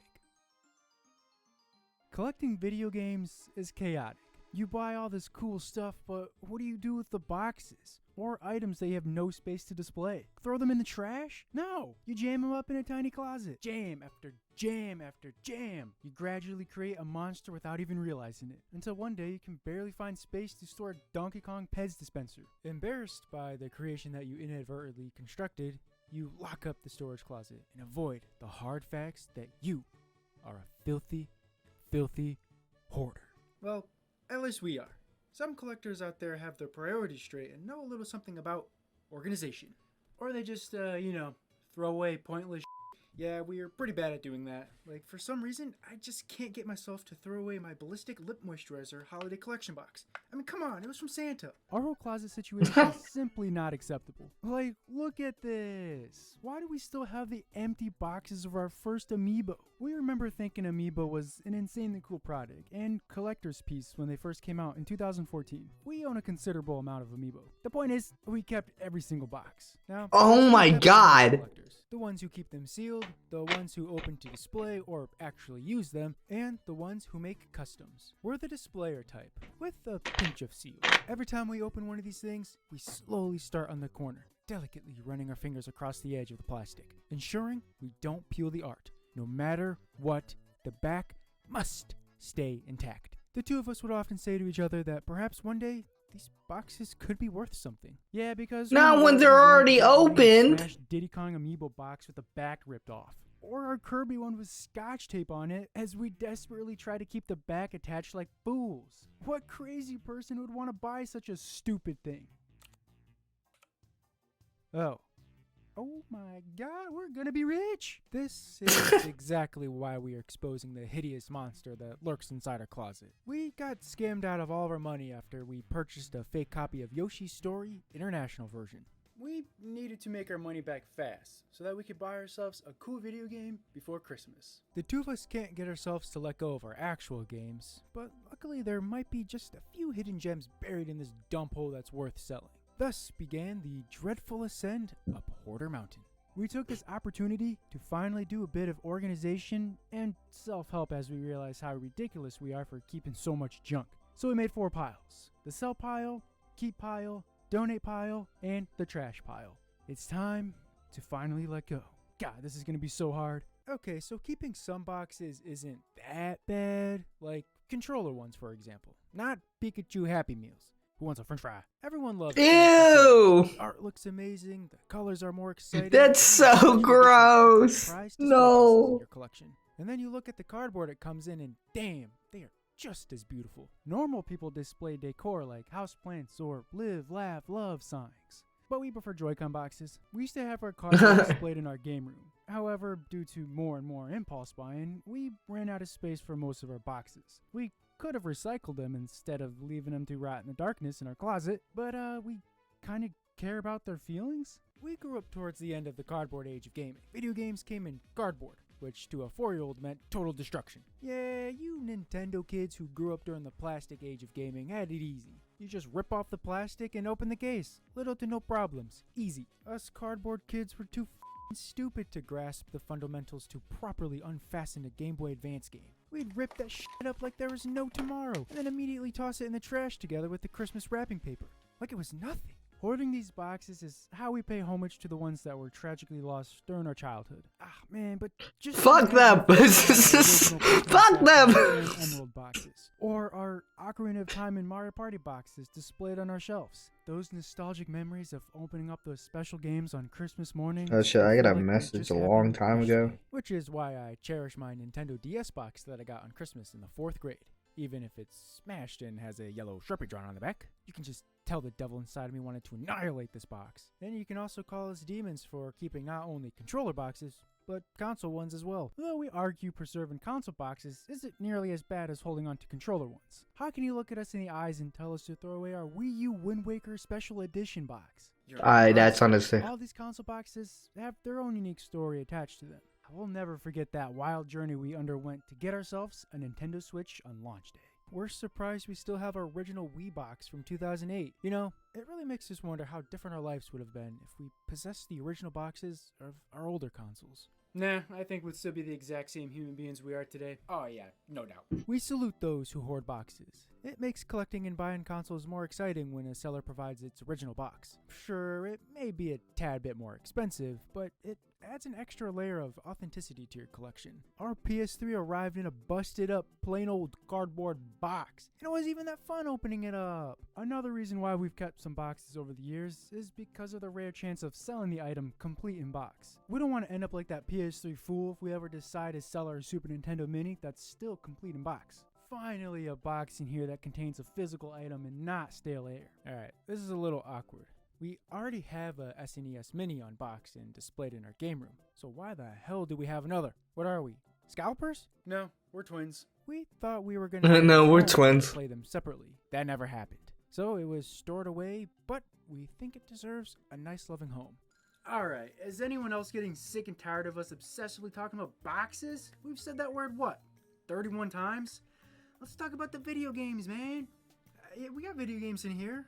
Collecting video games is chaotic. You buy all this cool stuff, but what do you do with the boxes? Or items that you have no space to display? Throw them in the trash? No! You jam them up in a tiny closet. Jam after jam after jam. You gradually create a monster without even realizing it. Until one day you can barely find space to store a Donkey Kong Pez dispenser. Embarrassed by the creation that you inadvertently constructed, you lock up the storage closet and avoid the hard facts that you are a filthy hoarder. Well, at least we are. Some collectors out there have their priorities straight and know a little something about organization. Or they just, throw away pointless shit. Yeah, we are pretty bad at doing that. Like, for some reason, I just can't get myself to throw away my Ballistic Lip Moisturizer holiday collection box. I mean, come on, it was from Santa. Our whole closet situation is simply not acceptable. Like, look at this. Why do we still have the empty boxes of our first Amiibo? We remember thinking Amiibo was an insanely cool product and collector's piece when they first came out in 2014. We own a considerable amount of Amiibo. The point is, we kept every single box. Now, Oh my god. the ones who keep them sealed, the ones who open to display or actually use them, and the ones who make customs. We're the displayer type, with a pinch of seal. Every time we open one of these things, we slowly start on the corner, delicately running our fingers across the edge of the plastic, ensuring we don't peel the art. No matter what, the back must stay intact. The two of us would often say to each other that perhaps one day, these boxes could be worth something. Yeah, because Not when they're already opened. Smashed Diddy Kong Amiibo box with the back ripped off. or our Kirby one with scotch tape on it as we desperately try to keep the back attached like fools. What crazy person would want to buy such a stupid thing? Oh my god, we're gonna be rich! This is exactly why we are exposing the hideous monster that lurks inside our closet. We got scammed out of all of our money after we purchased a fake copy of Yoshi's Story International version. We needed to make our money back fast so that we could buy ourselves a cool video game before Christmas. The two of us can't get ourselves to let go of our actual games, but luckily there might be just a few hidden gems buried in this dump hole that's worth selling. Thus began the dreadful ascent up Hoarder Mountain. We took this opportunity to finally do a bit of organization and self-help as we realized how ridiculous we are for keeping so much junk. So we made 4 piles: the sell pile, keep pile, donate pile, and the trash pile. It's time to finally let go. God, this is gonna be so hard. Okay, so keeping some boxes isn't that bad, like controller ones for example. Not Pikachu Happy Meals. Who wants a french fry? Everyone loves it. Ew! The art looks amazing, the colors are more exciting. That's so gross. No. Your collection. And then you look at the cardboard it comes in and damn, they are just as beautiful. Normal people display decor like houseplants or live, laugh, love signs. But we prefer Joy-Con boxes. We used to have our cardboard displayed in our game room. However, due to more and more impulse buying, we ran out of space for most of our boxes. We could have recycled them instead of leaving them to rot in the darkness in our closet, but we kind of care about their feelings. We grew up towards the end of the cardboard age of gaming. Video games came in cardboard, which to a 4-year-old meant total destruction. Yeah, you Nintendo kids who grew up during the plastic age of gaming had it easy. You just rip off the plastic and open the case. Little to no problems. Easy. Us cardboard kids were too stupid to grasp the fundamentals to properly unfasten a Game Boy Advance game. We'd rip that shit up like there was no tomorrow, and then immediately toss it in the trash together with the Christmas wrapping paper. Like it was nothing. Hoarding these boxes is how we pay homage to the ones that were tragically lost during our childhood. Ah, man, but just Fuck them! Fuck them! Emerald boxes. Or our Ocarina of Time and Mario Party boxes displayed on our shelves. Those nostalgic memories of opening up those special games on Christmas morning. Oh shit, I got a feel like they message just a happened long time ago. yesterday. Which is why I cherish my Nintendo DS box that I got on Christmas in the 4th grade. Even if it's smashed and has a yellow Sharpie drawn on the back, you can just tell the devil inside of me wanted to annihilate this box. Then you can also call us demons for keeping not only controller boxes, but console ones as well. Though we argue preserving console boxes isn't nearly as bad as holding on to controller ones. How can you look at us in the eyes and tell us to throw away our Wii U Wind Waker Special Edition box? That's honestly. All these console boxes have their own unique story attached to them. I will never forget that wild journey we underwent to get ourselves a Nintendo Switch on launch day. We're surprised we still have our original Wii box from 2008. You know, it really makes us wonder how different our lives would have been if we possessed the original boxes of our older consoles. Nah, I think we'd still be the exact same human beings we are today. Oh yeah, no doubt. We salute those who hoard boxes. It makes collecting and buying consoles more exciting when a seller provides its original box. Sure, it may be a tad bit more expensive, but it adds an extra layer of authenticity to your collection. Our PS3 arrived in a busted up, plain old cardboard box, and it wasn't even that fun opening it up. Another reason why we've kept some boxes over the years is because of the rare chance of selling the item complete in box. We don't want to end up like that PS3 fool if we ever decide to sell our Super Nintendo Mini that's still complete in box. Finally, a box in here that contains a physical item and not stale air. Alright, this is a little awkward. We already have a SNES Mini on box and displayed in our game room, so why the hell do we have another? What are we, scalpers? No, we're twins. We thought we were gonna No, we're twins. play them separately. That never happened. So it was stored away, but we think it deserves a nice loving home. Alright, is anyone else getting sick and tired of us obsessively talking about boxes? We've said that word, what, 31 times? Let's talk about the video games, man. Yeah, we got video games in here.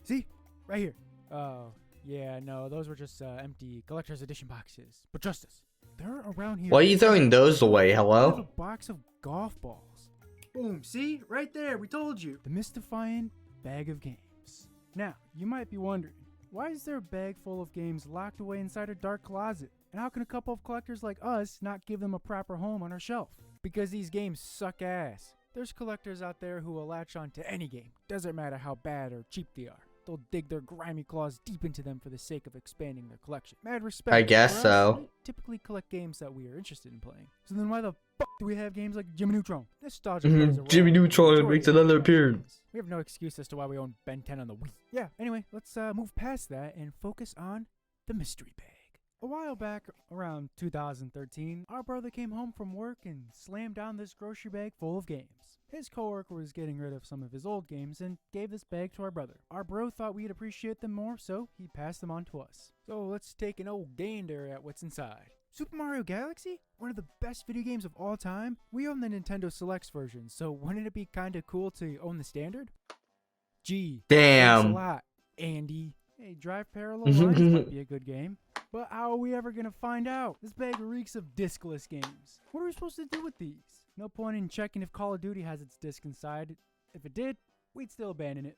See? Right here. Oh, yeah, no, those were just empty collector's edition boxes. But trust us, they're around here. Why are you throwing those away? We have Hello? a box of golf balls. Boom, see? Right there, we told you. The mystifying bag of games. Now, you might be wondering, why is there a bag full of games locked away inside a dark closet? And how can a couple of collectors like us not give them a proper home on our shelf? Because these games suck ass. There's collectors out there who will latch on to any game. Doesn't matter how bad or cheap they are. They'll dig their grimy claws deep into them for the sake of expanding their collection. Mad respect. I guess For us, so. we typically collect games that we are interested in playing. So then why the fuck do we have games like Jimmy Neutron? Nostalgia plays a role Jimmy in the Neutron majority makes of another collections. appearance. We have no excuse as to why we own Ben 10 on the Wii. Yeah, anyway, let's move past that and focus on the mystery bag. A while back, around 2013, our brother came home from work and slammed down this grocery bag full of games. His coworker was getting rid of some of his old games and gave this bag to our brother. Our bro thought we'd appreciate them more, so he passed them on to us. So let's take an old gander at what's inside. Super Mario Galaxy? One of the best video games of all time? We own the Nintendo Selects version, so wouldn't it be kinda cool to own the standard? Gee, thanks a Damn. lot, Andy. Hey, Drive Parallel Lines might be a good game. But how are we ever gonna find out? This bag reeks of discless games. What are we supposed to do with these? No point in checking if Call of Duty has its disc inside. If it did, we'd still abandon it.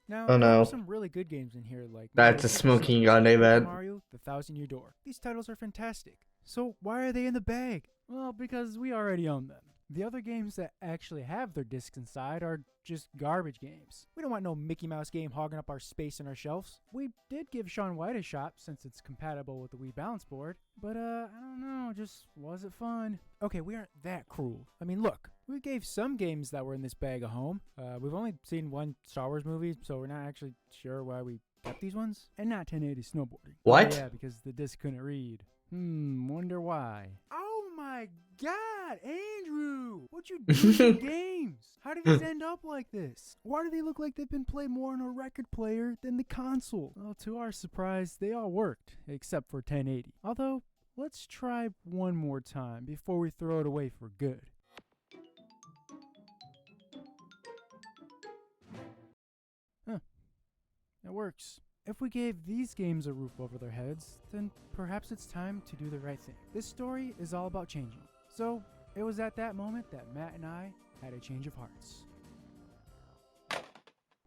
Now, Oh, there no. are some really good games in here, like That's a Mario smoking 66, gun, I bet. Mario, The Thousand Year Door. These titles are fantastic. So why are they in the bag? Well, because we already own them. The other games that actually have their discs inside are just garbage games. We don't want no Mickey Mouse game hogging up our space on our shelves. We did give Shaun White a shot since it's compatible with the Wii Balance Board, but I don't know, just wasn't fun. Okay, we aren't that cruel. I mean, look, we gave some games that were in this bag a home. We've only seen one Star Wars movie, so we're not actually sure why we kept these ones. And not 1080 snowboarding. What? Oh, yeah, because the disc couldn't read. Wonder why. Oh my god, Andrew! What'd you do to your games? How did these end up like this? Why do they look like they've been played more on a record player than the console? Well, to our surprise, they all worked, except for 1080. Although, let's try one more time before we throw it away for good. Huh. It works. If we gave these games a roof over their heads, then perhaps it's time to do the right thing. This story is all about changing. So, it was at that moment that Matt and I had a change of hearts.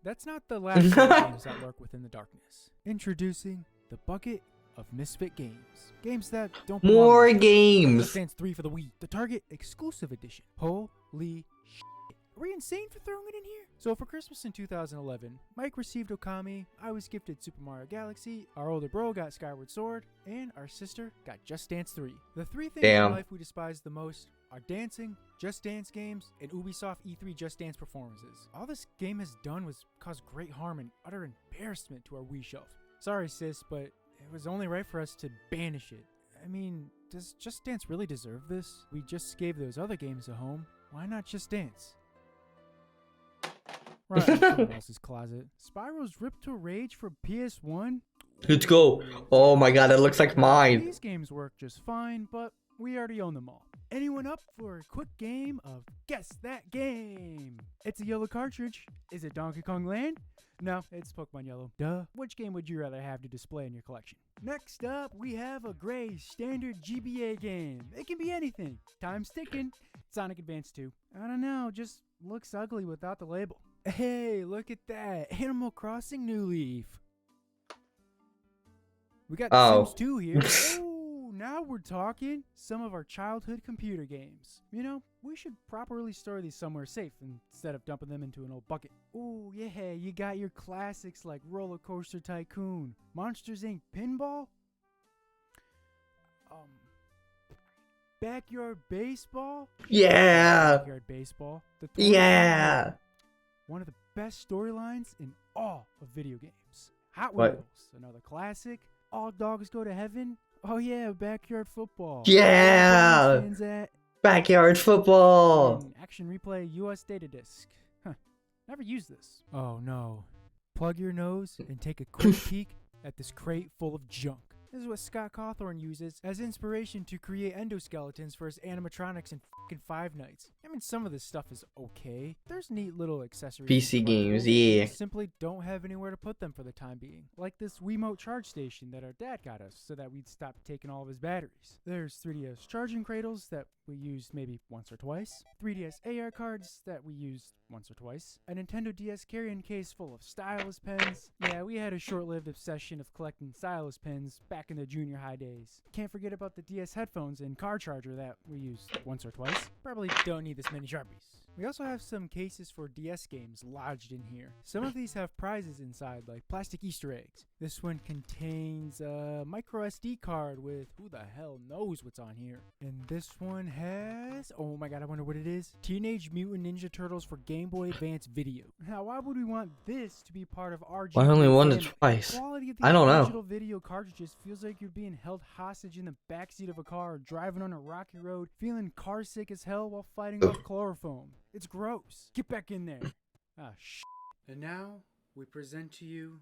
That's not the last of the games that lurk within the darkness. Introducing the bucket of misfit games. Games that don't belong More in the games. Just Dance 3 for the Wii. The Target exclusive edition. Holy shit. Are we insane for throwing it in here? So for Christmas in 2011, Mike received Okami, I was gifted Super Mario Galaxy, our older bro got Skyward Sword, and our sister got Just Dance 3. The three things Damn. in life we despise the most are dancing, Just Dance games, and Ubisoft E3 Just Dance performances. All this game has done was cause great harm and utter embarrassment to our Wii shelf. Sorry sis, but it was only right for us to banish it. I mean, does Just Dance really deserve this? We just gave those other games a home. Why not Just Dance? Right in someone else's closet. Spyro's Ripped to Rage for PS1? Let's go. Oh my god, it looks like mine. These games work just fine, but we already own them all. Anyone up for a quick game of Guess That Game? It's a yellow cartridge. Is it Donkey Kong Land? No, it's Pokemon Yellow. Duh. Which game would you rather have to display in your collection? Next up, we have a gray standard GBA game. It can be anything. Time's ticking. Sonic Advance 2. I don't know, just looks ugly without the label. Hey, look at that. Animal Crossing New Leaf. We got The Sims 2 here. Oh, now we're talking. Some of our childhood computer games. You know, we should properly store these somewhere safe instead of dumping them into an old bucket. Oh, yeah, you got your classics like Roller Coaster Tycoon, Monsters Inc. Pinball, Backyard Baseball. Yeah. Backyard Baseball. The Thorny Yeah. Town. One of the best storylines in all of video games. Hot What? Wheels, another classic. All Dogs Go to Heaven. Oh yeah, Backyard Football. Yeah. Where fans at? Backyard football. And Action Replay US Data Disc. Huh. Never used this. Oh no. Plug your nose and take a quick peek at this crate full of junk. This is what Scott Cawthorne uses as inspiration to create endoskeletons for his animatronics in f***ing Five Nights. I mean, some of this stuff is okay. There's neat little accessories. PC and games, collectibles, yeah. we simply don't have anywhere to put them for the time being. Like this Wiimote charge station that our dad got us so that we'd stop taking all of his batteries. There's 3DS charging cradles that we used maybe once or twice. 3DS AR cards that we used once or twice. A Nintendo DS carrying case full of stylus pens. Yeah, we had a short-lived obsession of collecting stylus pens back in the junior high days. Can't forget about the DS headphones and car charger that we used once or twice. Probably don't need this many Sharpies. We also have some cases for DS games lodged in here. Some of these have prizes inside, like plastic Easter eggs. This one contains a micro SD card with who the hell knows what's on here. And this one has, oh my god, I wonder what it is. Teenage Mutant Ninja Turtles for Game Boy Advance Video. Now, why would we want this to be part of our Why only once or The twice? quality of these I don't know. digital video cartridges feels like you're being held hostage in the backseat of a car, driving on a rocky road, feeling car sick as hell while fighting off chloroform. It's gross. Get back in there. Ah, shit. And now, we present to you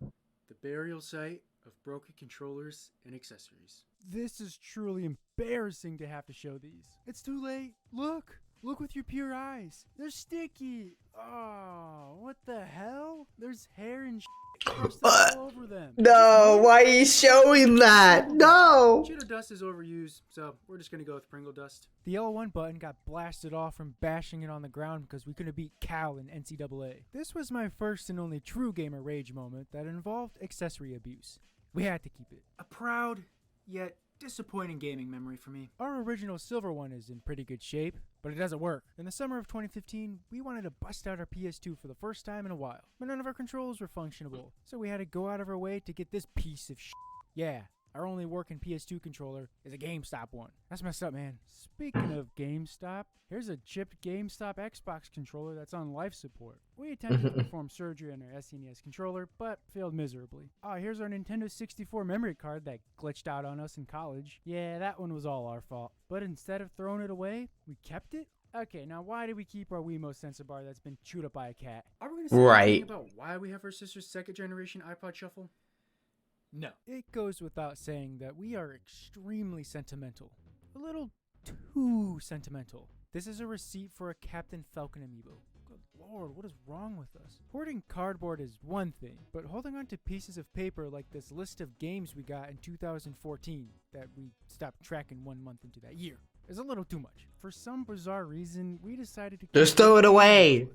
the burial site of broken controllers and accessories. This is truly embarrassing to have to show these. It's too late. Look. Look with your pure eyes. They're sticky. Oh, what the hell? There's hair and crusted all over them. No, why are you showing that? No. Cheeto dust is overused, so we're just gonna go with Pringle dust. The L1 button got blasted off from bashing it on the ground because we couldn't beat Cal in NCAA. This was my first and only true gamer rage moment that involved accessory abuse. We had to keep it. A proud, yet disappointing gaming memory for me. Our original silver one is in pretty good shape, but it doesn't work. In the summer of 2015, we wanted to bust out our PS2 for the first time in a while, but none of our controls were functionable, so we had to go out of our way to get this piece of shit. Yeah, our only working PS2 controller is a GameStop one. That's messed up, man. Speaking of GameStop, here's a chipped GameStop Xbox controller that's on life support. We attempted to perform surgery on our SNES controller, but failed miserably. Here's our Nintendo 64 memory card that glitched out on us in college. Yeah, that one was all our fault. But instead of throwing it away, we kept it? Okay, now why did we keep our Wiimote sensor bar that's been chewed up by a cat? Are we gonna say anything about why we have our sister's second generation iPod Shuffle? No. It goes without saying that we are extremely sentimental. A little too sentimental. This is a receipt for a Captain Falcon amiibo. Good lord, what is wrong with us? Hoarding cardboard is one thing, but holding on to pieces of paper like this list of games we got in 2014 that we stopped tracking 1 month into that year is a little too much. For some bizarre reason, we decided to Just throw it away.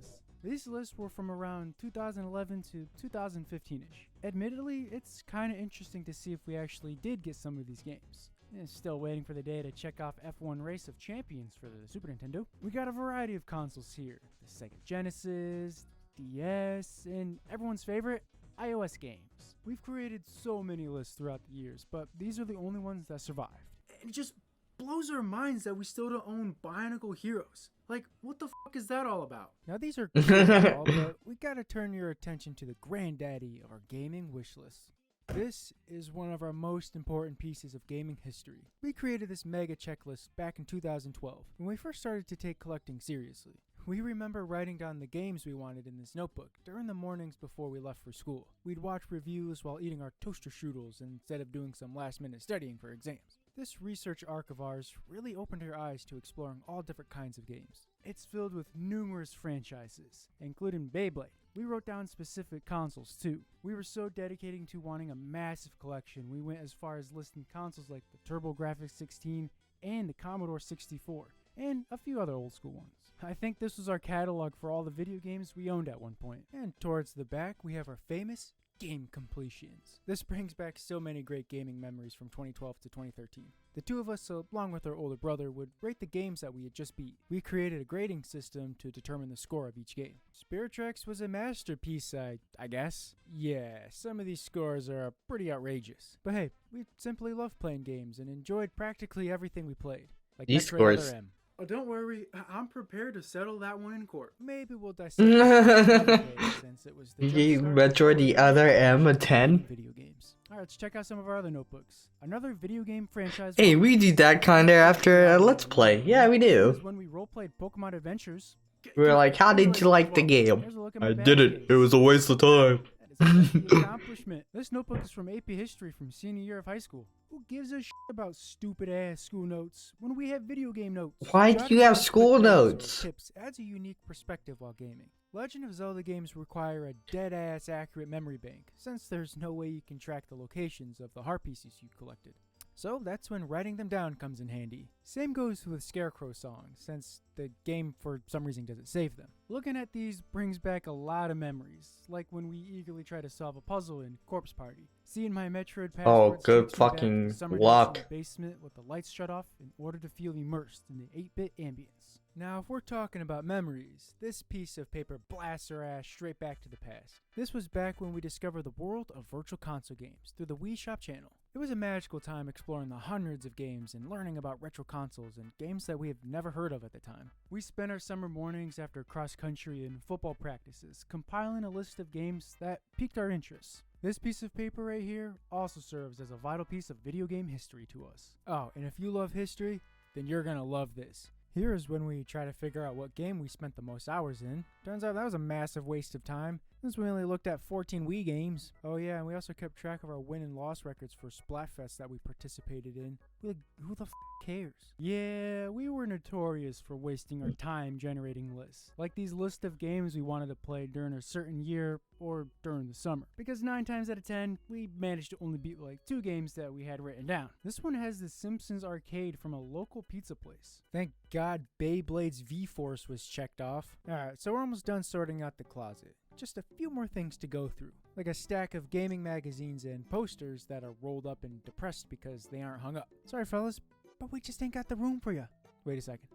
These lists were from around 2011 to 2015-ish. Admittedly, it's kind of interesting to see if we actually did get some of these games. Still waiting for the day to check off F1 Race of Champions for the Super Nintendo. We got a variety of consoles here. The Sega Genesis, DS, and everyone's favorite, iOS games. We've created so many lists throughout the years, but these are the only ones that survived. And it just blows our minds that we still don't own Bionicle Heroes. Like, what the fuck is that all about? Now, these are cool and all, but we gotta turn your attention to the granddaddy of our gaming wish list. This is one of our most important pieces of gaming history. We created this mega checklist back in 2012, when we first started to take collecting seriously. We remember writing down the games we wanted in this notebook during the mornings before we left for school. We'd watch reviews while eating our toaster strudels instead of doing some last-minute studying for exams. This research arc of ours really opened our eyes to exploring all different kinds of games. It's filled with numerous franchises, including Beyblade. We wrote down specific consoles too. We were so dedicated to wanting a massive collection, we went as far as listing consoles like the TurboGrafx 16 and the Commodore 64, and a few other old school ones. I think this was our catalog for all the video games we owned at one point. And towards the back, we have our famous game completions. This brings back so many great gaming memories from 2012 to 2013. The two of us, along with our older brother, would rate the games that we had just beat. We created a grading system to determine the score of each game. Spirit Tracks was a masterpiece, I guess. Yeah, some of these scores are pretty outrageous. But hey, we simply loved playing games and enjoyed practically everything we played. Like These Metroid scores. Other M. Oh, don't worry. I'm prepared to settle that one in court. Maybe we'll dissect it since it was the You gave jump Metroid start the for other M a 10? video games. All right, let's check out some of our other notebooks. Another video game franchise. Hey, we do that kinda after a Let's Play. Yeah, we do. When we roleplayed Pokemon Adventures. We were like, how did you like the game? Here's a look at my I bad did it. case. It was a waste of time. That is quite the accomplishment. This notebook is from AP History from senior year of high school. Who gives a shit about stupid ass school notes when we have video game notes? Why do you have school notes? Tips adds a unique perspective while gaming. Legend of Zelda games require a dead ass accurate memory bank, since there's no way you can track the locations of the heart pieces you collected. So that's when writing them down comes in handy. Same goes with Scarecrow songs, since the game for some reason doesn't save them. Looking at these brings back a lot of memories, like when we eagerly try to solve a puzzle in Corpse Party. Seeing my Metroid passwords good takes me back fucking to summer luck. nights in the basement with the lights shut off in order to feel immersed in the 8-bit ambience. Now, if we're talking about memories, this piece of paper blasts our ass straight back to the past. This was back when we discovered the world of virtual console games through the Wii Shop channel. It was a magical time exploring the hundreds of games and learning about retro consoles and games that we have never heard of at the time. We spent our summer mornings after cross-country and football practices compiling a list of games that piqued our interests. This piece of paper right here also serves as a vital piece of video game history to us. Oh, and if you love history, then you're gonna love this. Here is when we try to figure out what game we spent the most hours in. Turns out that was a massive waste of time, since we only looked at 14 Wii games. Oh yeah, and we also kept track of our win and loss records for Splatfest that we participated in. Like, who the cares? Yeah, we were notorious for wasting our time generating lists. Like these lists of games we wanted to play during a certain year or during the summer. Because 9 times out of 10, we managed to only beat like 2 games that we had written down. This one has the Simpsons arcade from a local pizza place. Thank God Beyblade's V-Force was checked off. Alright, so we're almost done sorting out the closet. Just a few more things to go through, like a stack of gaming magazines and posters that are rolled up and depressed because they aren't hung up. Sorry fellas, but we just ain't got the room for you. Wait a second.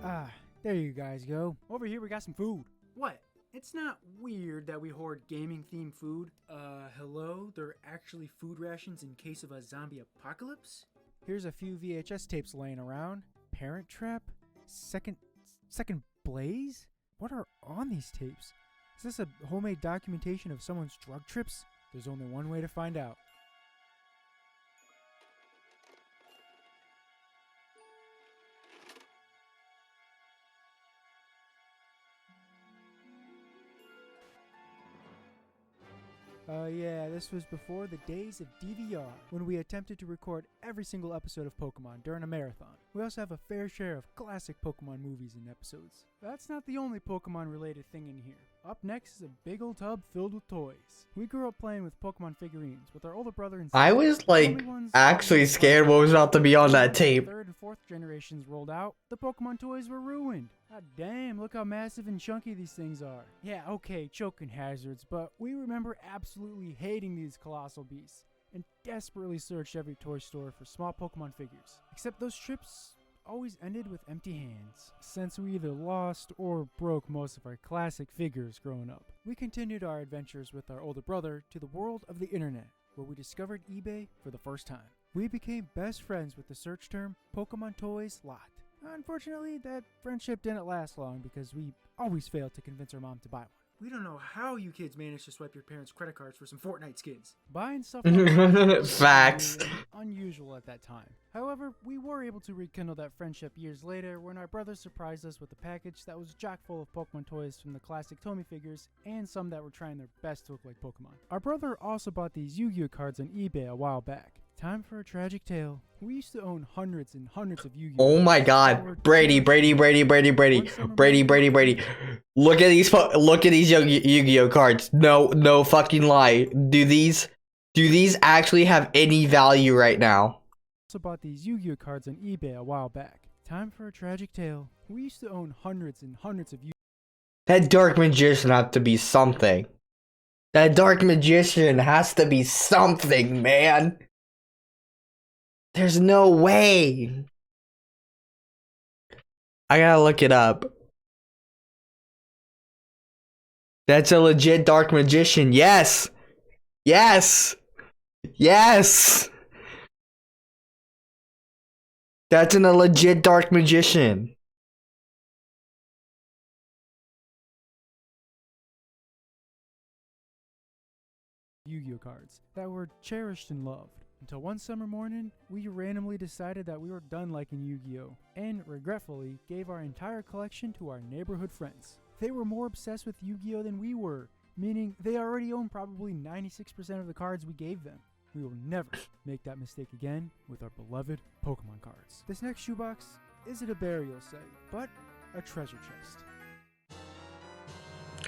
Ah, there you guys go. Over here we got some food. What? It's not weird that we hoard gaming-themed food. Hello? There are actually food rations in case of a zombie apocalypse? Here's a few VHS tapes laying around. Parent Trap? Second Blaze? What are on these tapes? Is this a homemade documentation of someone's drug trips? There's only one way to find out. Yeah, this was before the days of DVR, when we attempted to record every single episode of Pokemon during a marathon. We also have a fair share of classic Pokemon movies and episodes. That's not the only Pokemon-related thing in here. Up next is a big old tub filled with toys. We grew up playing with Pokemon figurines with our older brother and sister. I was like actually scared what was about to be on that tape. Third and fourth generations rolled out, the Pokemon toys were ruined. God damn, look how massive and chunky these things are. Yeah, okay, choking hazards, but we remember absolutely hating these colossal beasts and desperately searched every toy store for small Pokemon figures. Except those trips always ended with empty hands, since we either lost or broke most of our classic figures growing up. We continued our adventures with our older brother to the world of the internet, where we discovered eBay for the first time. We became best friends with the search term Pokemon Toys Lot. Unfortunately, that friendship didn't last long because we always failed to convince our mom to buy one. We don't know how you kids managed to swipe your parents' credit cards for some Fortnite skins. Buying stuff was Facts. unusual at that time. However, we were able to rekindle that friendship years later when our brother surprised us with a package that was chock full of Pokemon toys from the classic Tomy figures and some that were trying their best to look like Pokemon. Our brother also bought these Yu-Gi-Oh cards on eBay a while back. Time for a tragic tale. We used to own hundreds and hundreds of Yu-Gi-Oh! Oh my God, Brady. Look at these Yu-Gi-Oh cards. No fucking lie. Do these actually have any value right now? Also bought these Yu-Gi-Oh cards on eBay a while back. Time for a tragic tale. We used to own hundreds and hundreds of That Dark Magician has to be something. That Dark Magician has to be something, man. There's no way. I gotta look it up. That's a legit Dark Magician. Yes. Yes. Yes. That's a legit Dark Magician. Yu-Gi-Oh cards that were cherished and loved. Until one summer morning, we randomly decided that we were done liking Yu-Gi-Oh! And regretfully gave our entire collection to our neighborhood friends. They were more obsessed with Yu-Gi-Oh! Than we were, meaning they already owned probably 96% of the cards we gave them. We will never make that mistake again with our beloved Pokemon cards. This next shoebox isn't a burial site, but a treasure chest.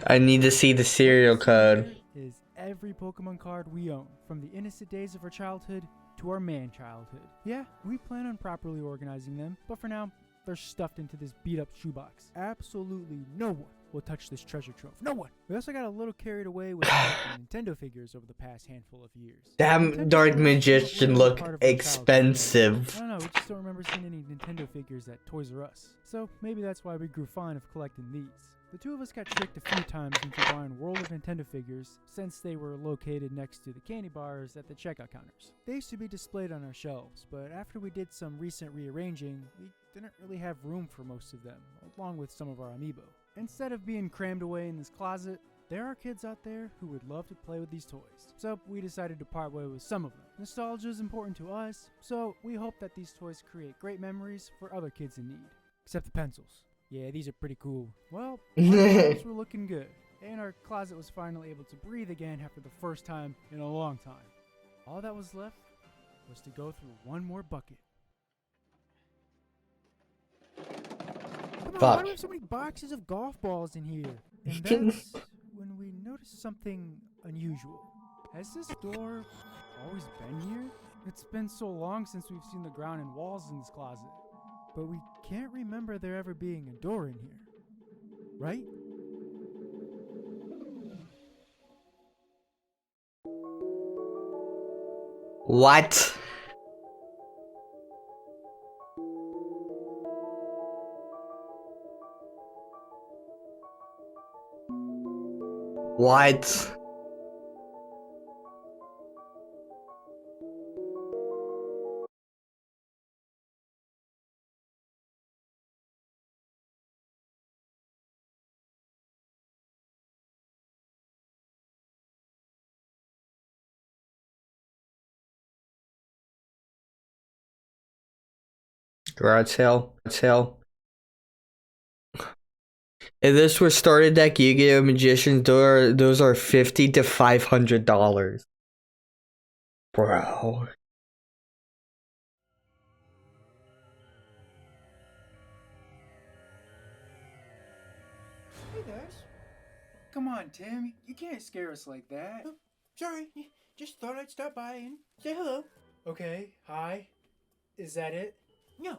I need to see the serial code. Is every Pokemon card we own, from the innocent days of our childhood to our man-childhood. Yeah, we plan on properly organizing them, but for now, they're stuffed into this beat-up shoebox. Absolutely no one will touch this treasure trove. No one! We also got a little carried away with collecting Nintendo figures over the past handful of years. Damn, Nintendo Dark figures Magician were really look part of our childhood. expensive. I don't know, we just don't remember seeing any Nintendo figures at Toys R Us. So maybe that's why we grew fond of collecting these. The two of us got tricked a few times into buying World of Nintendo figures since they were located next to the candy bars at the checkout counters. They used to be displayed on our shelves, but after we did some recent rearranging, we didn't really have room for most of them, along with some of our amiibo. Instead of being crammed away in this closet, there are kids out there who would love to play with these toys. So we decided to part way with some of them. Nostalgia is important to us, so we hope that these toys create great memories for other kids in need. Except the pencils. Yeah, these are pretty cool. Well, our lives were looking good, and our closet was finally able to breathe again after the first time in a long time. All that was left was to go through one more bucket. Come on, why do we have so many boxes of golf balls in here? And that's when we noticed something unusual. Has this door always been here? It's been so long since we've seen the ground and walls in this closet. But we can't remember there ever being a door in here. Right? What? What? Garage sale. If this were starter deck Yu-Gi-Oh! Magician's Door, those are $50 to $500. Bro. Hey guys. Come on, Tim. You can't scare us like that. Oh, sorry. Just thought I'd stop by and say hello. Okay, hi. Is that it? No,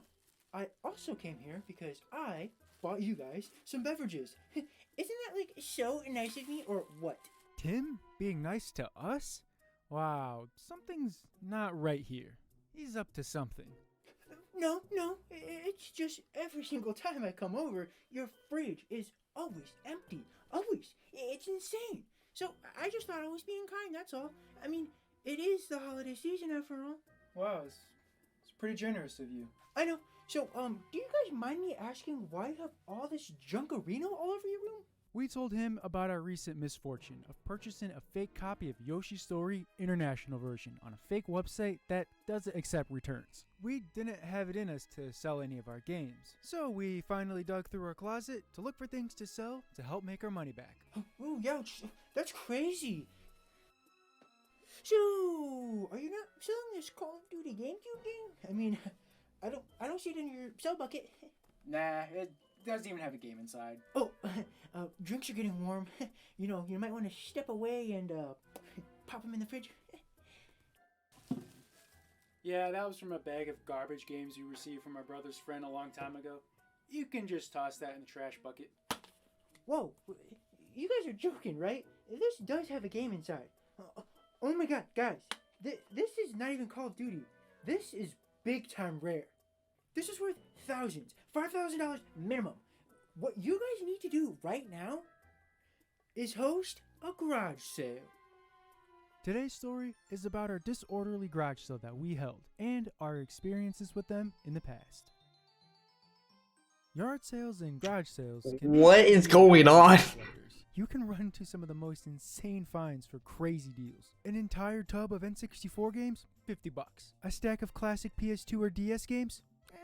I also came here because I bought you guys some beverages. Isn't that like so nice of me or what? Tim being nice to us? Wow, something's not right here. He's up to something. No, it's just every single time I come over, your fridge is always empty. Always. It's insane. So I just thought I was being kind, that's all. I mean, it is the holiday season after all. Wow, it's pretty generous of you. I know. So, do you guys mind me asking why you have all this junkarino all over your room? We told him about our recent misfortune of purchasing a fake copy of Yoshi's Story International version on a fake website that doesn't accept returns. We didn't have it in us to sell any of our games, so we finally dug through our closet to look for things to sell to help make our money back. Oh, ouch. That's crazy. So, are you not selling this Call of Duty GameCube game? I mean, I don't see it in your sell bucket. Nah, it doesn't even have a game inside. Oh, drinks are getting warm. You know, you might want to step away and pop them in the fridge. Yeah, that was from a bag of garbage games you received from my brother's friend a long time ago. You can just toss that in the trash bucket. Whoa, you guys are joking, right? This does have a game inside. Oh my god, guys, this is not even Call of Duty. This is big time rare. This is worth thousands, $5,000 minimum. What you guys need to do right now is host a garage sale. Today's story is about our disorderly garage sale that we held and our experiences with them in the past. Yard sales and garage sales can be What is going on? You can run into some of the most insane finds for crazy deals. An entire tub of N64 games, $50. A stack of classic PS2 or DS games,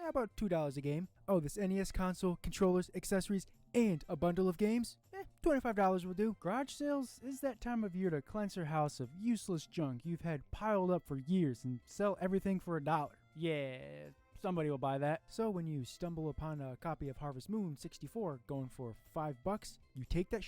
about $2 a game. Oh, this NES console, controllers, accessories, and a bundle of games, $25 will do. Garage sales is that time of year to cleanse your house of useless junk you've had piled up for years and sell everything for $1. Yeah, somebody will buy that. So when you stumble upon a copy of Harvest Moon 64 going for $5, you take that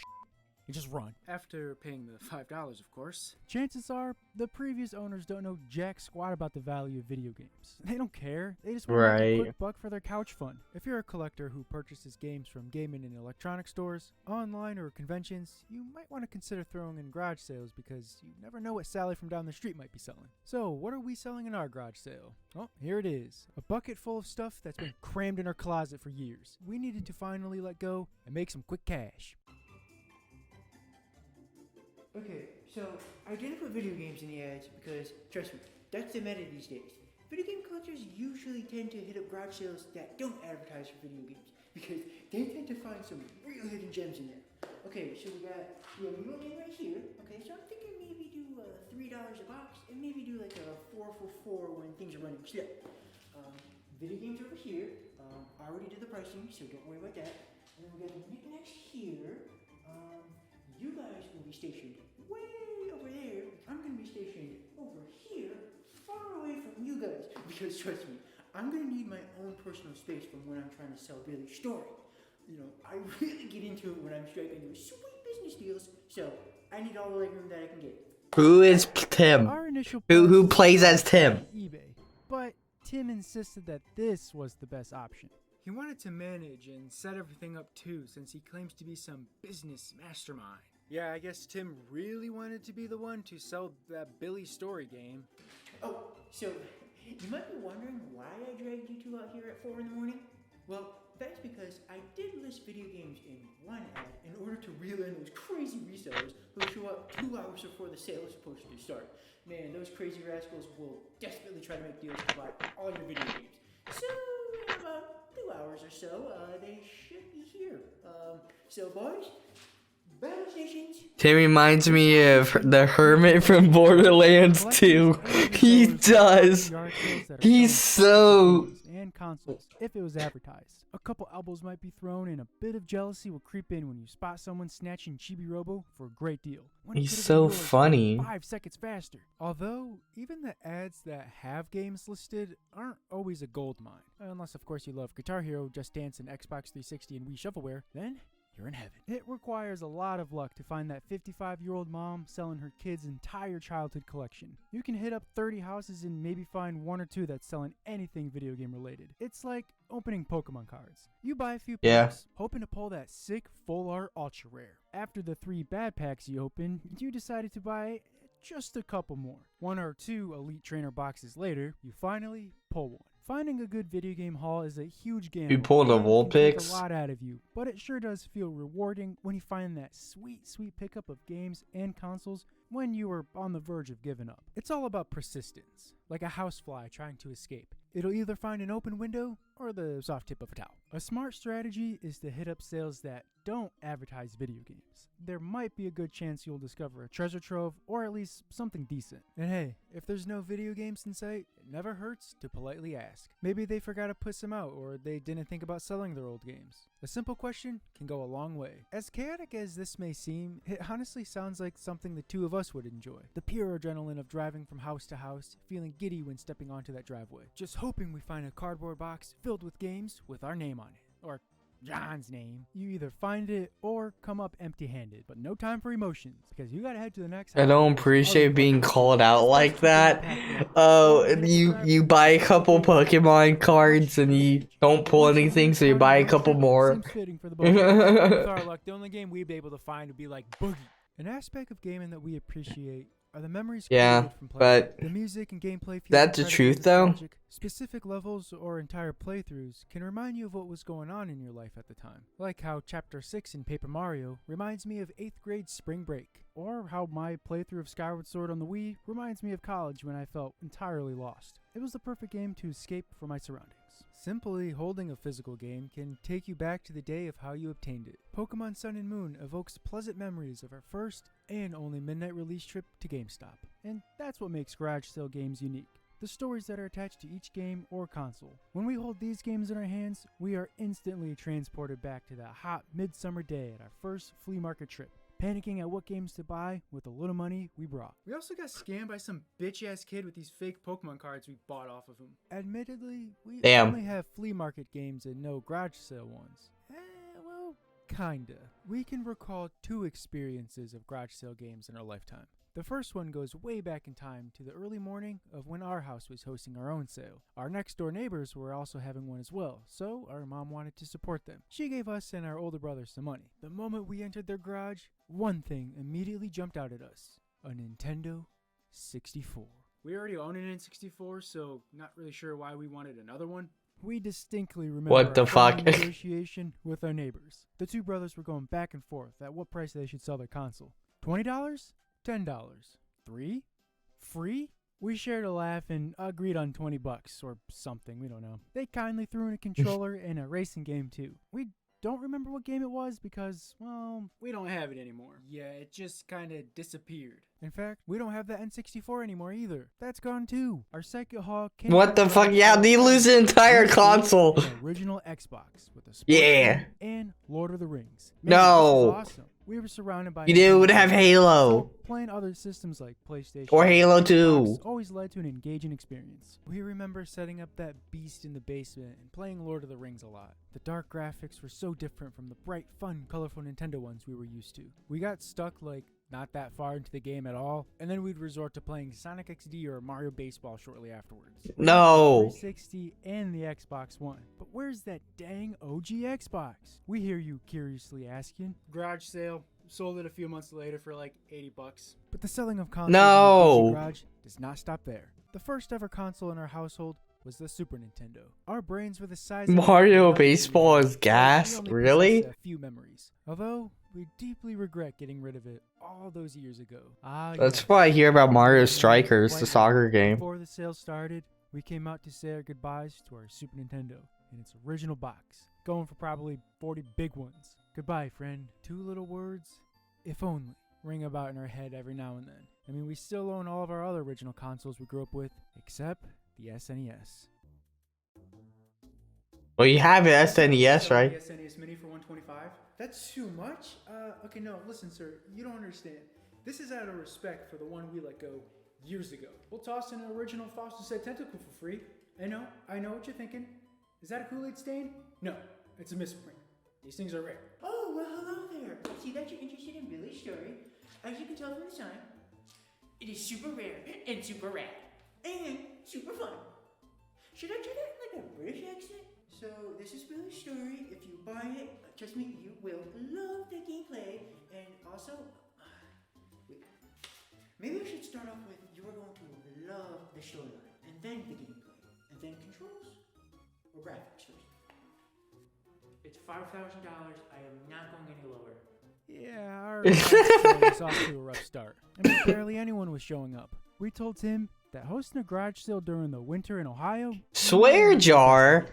and just run. After paying the $5, of course. Chances are, the previous owners don't know jack squat about the value of video games. They don't care. They just want to make a Right. quick buck for their couch fund. If you're a collector who purchases games from gaming and electronic stores, online or conventions, you might want to consider throwing in garage sales because you never know what Sally from down the street might be selling. So, what are we selling in our garage sale? Oh, here it is. A bucket full of stuff that's been crammed in our closet for years. We needed to finally let go and make some quick cash. Okay, so I didn't put video games in the ads because, trust me, that's the meta these days. Video game collectors usually tend to hit up garage sales that don't advertise for video games because they tend to find some real hidden gems in there. Okay, so we got a little game right here. Okay, so I'm thinking maybe do $3 a box and maybe do like a 4 for 4 when things are running slow. Video games over here. I already did the pricing, so don't worry about that. And then we got the knickknacks here. You guys will be stationed way over there. I'm gonna be stationed over here, far away from you guys. Because trust me, I'm gonna need my own personal space from when I'm trying to sell Billy's story. You know, I really get into it when I'm striking those sweet business deals, so I need all the legroom that I can get. Who is Tim? Our initial Who price plays as was Tim? on eBay, but Tim insisted that this was the best option. He wanted to manage and set everything up too, since he claims to be some business mastermind. Yeah, I guess Tim really wanted to be the one to sell that Billy story game. Oh, so you might be wondering why I dragged you two out here at 4 in the morning? Well, that's because I did list video games in one ad in order to reel in those crazy resellers who show up 2 hours before the sale is supposed to start. Man, those crazy rascals will desperately try to make deals to buy all your video games. So, in about 2 hours or so, they should be here. So boys, battle stations. Tim reminds me of the hermit from Borderlands 2. He does. He's so... and consoles if it was advertised. A couple elbows might be thrown and a bit of jealousy will creep in when you spot someone snatching Chibi Robo for a great deal. When it He's could have so been yours funny. 5 seconds faster. Although, even the ads that have games listed aren't always a gold mine. Unless of course you love Guitar Hero, Just Dance, and Xbox 360 and Wii Shovelware, then you're in heaven. It requires a lot of luck to find that 55-year-old mom selling her kid's entire childhood collection. You can hit up 30 houses and maybe find 1 or 2 that's selling anything video game related. It's like opening Pokemon cards. You buy a few Yeah. packs, hoping to pull that sick full art ultra rare. After the 3 bad packs you open, you decided to buy just a couple more. 1 or 2 Elite Trainer boxes later, you finally pull one. Finding a good video game haul is a huge gamble. You pull the and wool can take picks? a lot out of you, but it sure does feel rewarding when you find that sweet, sweet pickup of games and consoles when you were on the verge of giving up. It's all about persistence, like a housefly trying to escape. It'll either find an open window or the soft tip of a towel. A smart strategy is to hit up sales that don't advertise video games. There might be a good chance you'll discover a treasure trove or at least something decent. And hey, if there's no video games in sight, it never hurts to politely ask. Maybe they forgot to put some out or they didn't think about selling their old games. A simple question can go a long way. As chaotic as this may seem, it honestly sounds like something the two of us would enjoy. The pure adrenaline of driving from house to house, feeling giddy when stepping onto that driveway. Just hoping we find a cardboard box filled with games with our name on it. Or John's name. You either find it or come up empty-handed, but no time for emotions because you gotta head to the next I house don't because appreciate other being buttons called are out just like that. packed up. Oh, Or you buy a couple Pokemon cards and you don't pull Once anything, so you leave buy a road couple trip, more. Seems fitting for the both of us. With our luck, the only game we'd be able to find would be like Boogie. An aspect of gaming that we appreciate are the memories Yeah, created from playing. but The music and gameplay feel that's the incredibly truth, though. nostalgic. Specific levels or entire playthroughs can remind you of what was going on in your life at the time. Like how Chapter 6 in Paper Mario reminds me of 8th grade spring break. Or how my playthrough of Skyward Sword on the Wii reminds me of college when I felt entirely lost. It was the perfect game to escape from my surroundings. Simply holding a physical game can take you back to the day of how you obtained it. Pokemon Sun and Moon evokes pleasant memories of our first and only midnight release trip to GameStop. And that's what makes garage sale games unique. The stories that are attached to each game or console. When we hold these games in our hands, we are instantly transported back to that hot midsummer day at our first flea market trip, panicking at what games to buy with the little money we brought. We also got scammed by some bitch-ass kid with these fake Pokemon cards we bought off of him. Admittedly, we Damn. only have flea market games and no garage sale ones. Well, Kinda. We can recall two experiences of garage sale games in our lifetime. The first one goes way back in time to the early morning of when our house was hosting our own sale. Our next door neighbors were also having one as well, so our mom wanted to support them. She gave us and our older brother some money. The moment we entered their garage, one thing immediately jumped out at us: a Nintendo 64. We already own an N64, so not really sure why we wanted another one. We distinctly remember What the our friendly fuck? negotiation with our neighbors. The two brothers were going back and forth at what price they should sell their console. $20? $10? $3? Free? We shared a laugh and agreed on $20 or something, we don't know. They kindly threw in a controller and a racing game too. We don't remember what game it was because, well, we don't have it anymore. Yeah, it just kinda disappeared. In fact, we don't have the N64 anymore either. That's gone too. Our second haul came What the from fuck? Yeah, they lose an entire console. an original Xbox with a sports Yeah. game and Lord of the Rings. No. This is awesome. We were surrounded by You would have Halo. so playing other systems like PlayStation Or Halo and 2. Xbox always led to an engaging experience. We remember setting up that beast in the basement and playing Lord of the Rings a lot. The dark graphics were so different from the bright, fun, colorful Nintendo ones we were used to. We got stuck like not that far into the game at all, and then we'd resort to playing Sonic XD or Mario Baseball shortly afterwards. No. 360 and the Xbox One. But where's that dang OG Xbox? We hear you curiously asking. Garage sale. Sold it a few months later for like $80. But the selling of consoles No. in the garage does not stop there. The first ever console in our household was the Super Nintendo. Our brains were the size of Mario Baseball is gas? we only Really? possess a few memories. Although we deeply regret getting rid of it all those years ago. That's Yes. why I hear about Mario Right Strikers, the soccer game. Before the sale started, we came out to say our goodbyes to our Super Nintendo in its original box, going for probably 40 big ones. Goodbye, friend. Two little words, if only, ring about in our head every now and then. I mean, we still own all of our other original consoles we grew up with, except the SNES. Well, you have an SNES, right? The SNES Mini for $125. That's too much? Okay, no, listen, sir, you don't understand. This is out of respect for the one we let go years ago. We'll toss in an original Foster Said Tentacle for free. I know what you're thinking. Is that a Kool-Aid stain? No, it's a misprint. These things are rare. Oh, well, hello there. I see that you're interested in Billy's story. As you can tell from the sign, it is super rare and super rad and super fun. Should I try that in like a British accent? So, this is Billy's story. If you buy it, trust me, you will love the gameplay. And also, maybe I should start off with you are going to love the storyline, and then the gameplay, and then controls or graphics first. It's $5,000. I am not going any lower. Yeah, our garage was off to a rough start. I mean, barely anyone was showing up. We told Tim that hosting a garage sale during the winter in Ohio... Swear jar.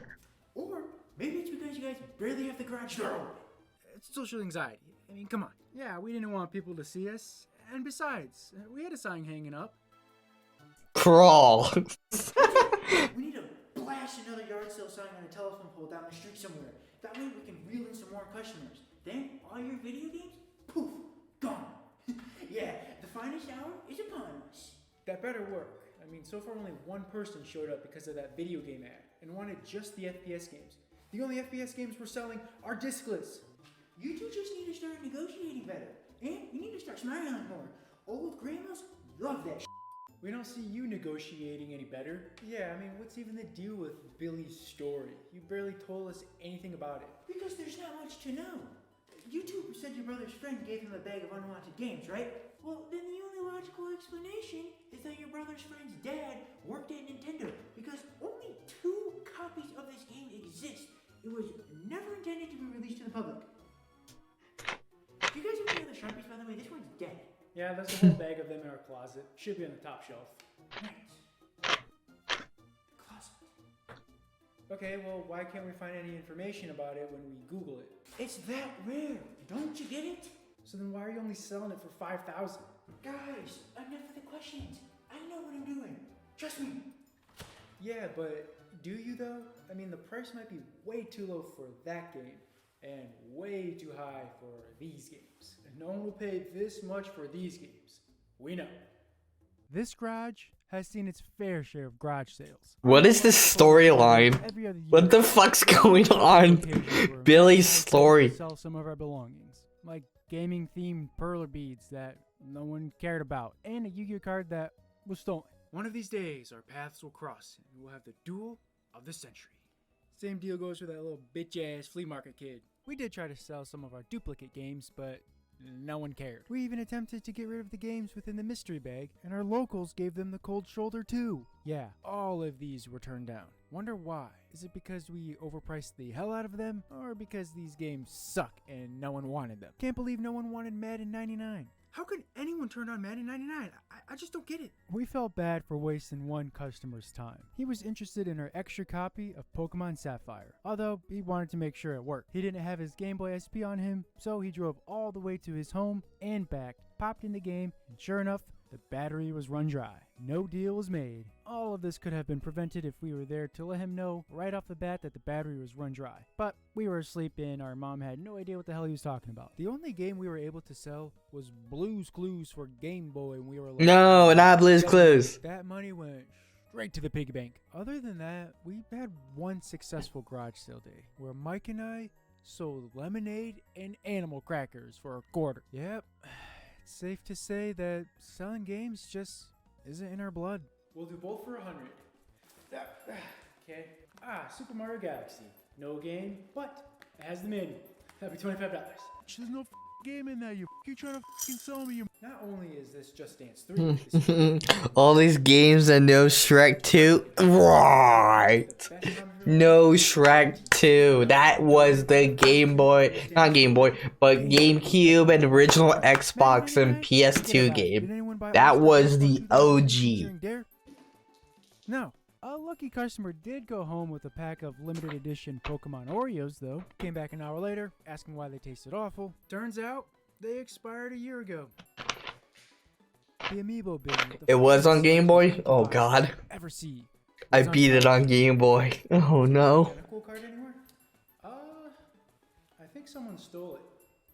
Or maybe it's because you guys barely have the garage door open. It's social anxiety. I mean, come on. Yeah, we didn't want people to see us. And besides, we had a sign hanging up. Crawl. We need to blast another yard sale sign on a telephone pole down the street somewhere. That way we can reel in some more customers. Then all your video games, poof, gone. Yeah, the finest hour is upon us. That better work. I mean, so far only one person showed up because of that video game ad and wanted just the FPS games. The only FPS games we're selling are discless. You two just need to start negotiating better. And you need to start smiling more. Old grandmas love that shit. We don't see you negotiating any better. Yeah, I mean, what's even the deal with Billy's story? You barely told us anything about it. Because there's not much to know. You two said your brother's friend gave him a bag of unwanted games, right? Well, then the only logical explanation is that your brother's friend's dad worked at Nintendo because only 2 copies of this game exist. It was never intended to be released to the public. Do you guys have any other Sharpies, by the way? This one's dead. Yeah, there's a whole bag of them in our closet. Should be on the top shelf. Nice. Closet. Okay, well, why can't we find any information about it when we Google it? It's that rare. Don't you get it? So then why are you only selling it for $5,000? Guys, enough of the questions. I know what I'm doing. Trust me. Yeah, but do you though? I mean, the price might be way too low for that game and way too high for these games. And no one will pay this much for these games. We know. This garage has seen its fair share of garage sales. What is this storyline? Every other year. What the fuck's going on? Occasions where Billy's we story. sell some of our belongings, like gaming-themed perler beads that no one cared about, and a Yu-Gi-Oh card that was stolen. One of these days, our paths will cross, and we'll have the duel of the century. Same deal goes for that little bitch-ass flea market kid. We did try to sell some of our duplicate games, but no one cared. We even attempted to get rid of the games within the mystery bag, and our locals gave them the cold shoulder too. Yeah, all of these were turned down. Wonder why? Is it because we overpriced the hell out of them, or because these games suck and no one wanted them? Can't believe no one wanted Madden 99. How could anyone turn on Madden 99? I just don't get it. We felt bad for wasting one customer's time. He was interested in our extra copy of Pokemon Sapphire, although he wanted to make sure it worked. He didn't have his Game Boy SP on him, so he drove all the way to his home and back, popped in the game, and sure enough, the battery was run dry. No deal was made. All of this could have been prevented if we were there to let him know right off the bat that the battery was run dry. But we were asleep and our mom had no idea what the hell he was talking about. The only game we were able to sell was Blue's Clues for Game Boy, and we were like, No, not Blue's Clues. that money went straight to the piggy bank. Other than that, we had one successful garage sale day where Mike and I sold lemonade and animal crackers for a quarter. Yep. It's safe to say that selling games just isn't in our blood. We'll do both for 100. Okay. Super Mario Galaxy. No game, but it has the manual. That'd be $25. There's no game in there. You trying to sell me. Not only is this Just Dance 3, this is All these games and no Shrek 2. Right. No Shrek 2. That was the Game Boy, not Game Boy, but GameCube and original Xbox and PS2 game. That was the OG. No. A lucky customer did go home with a pack of limited edition Pokemon Oreos, though. Came back an hour later, asking why they tasted awful. Turns out, they expired a year ago. The Amiibo bin. It was on Game Boy? Oh god. Ever see? I beat it on Game Boy. Oh no. Got a cool card anywhere? I think someone stole it.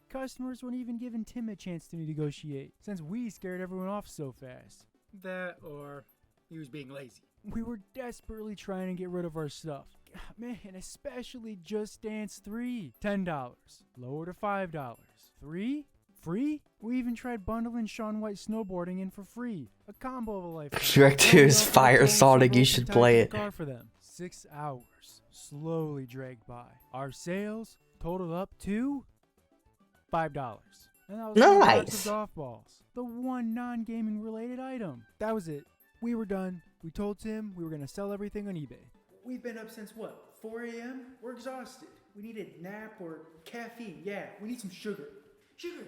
Customers weren't even giving Tim a chance to negotiate, since we scared everyone off so fast. That or he was being lazy. We were desperately trying to get rid of our stuff. Man, especially Just Dance 3. $10. Lower to $5. 3? Free? We even tried bundling Shaun White snowboarding in for free. A combo of a lifetime. Shrek 2 is fire Sonic, you should play it. Car for them. 6 hours. Slowly dragged by. Our sales totaled up to $5. And that was Nice. golf balls. The one non-gaming related item. That was it. We were done. We told Tim we were going to sell everything on eBay. We've been up since what? 4 a.m.? We're exhausted. We need a nap or caffeine. Yeah, we need some sugar. Sugar.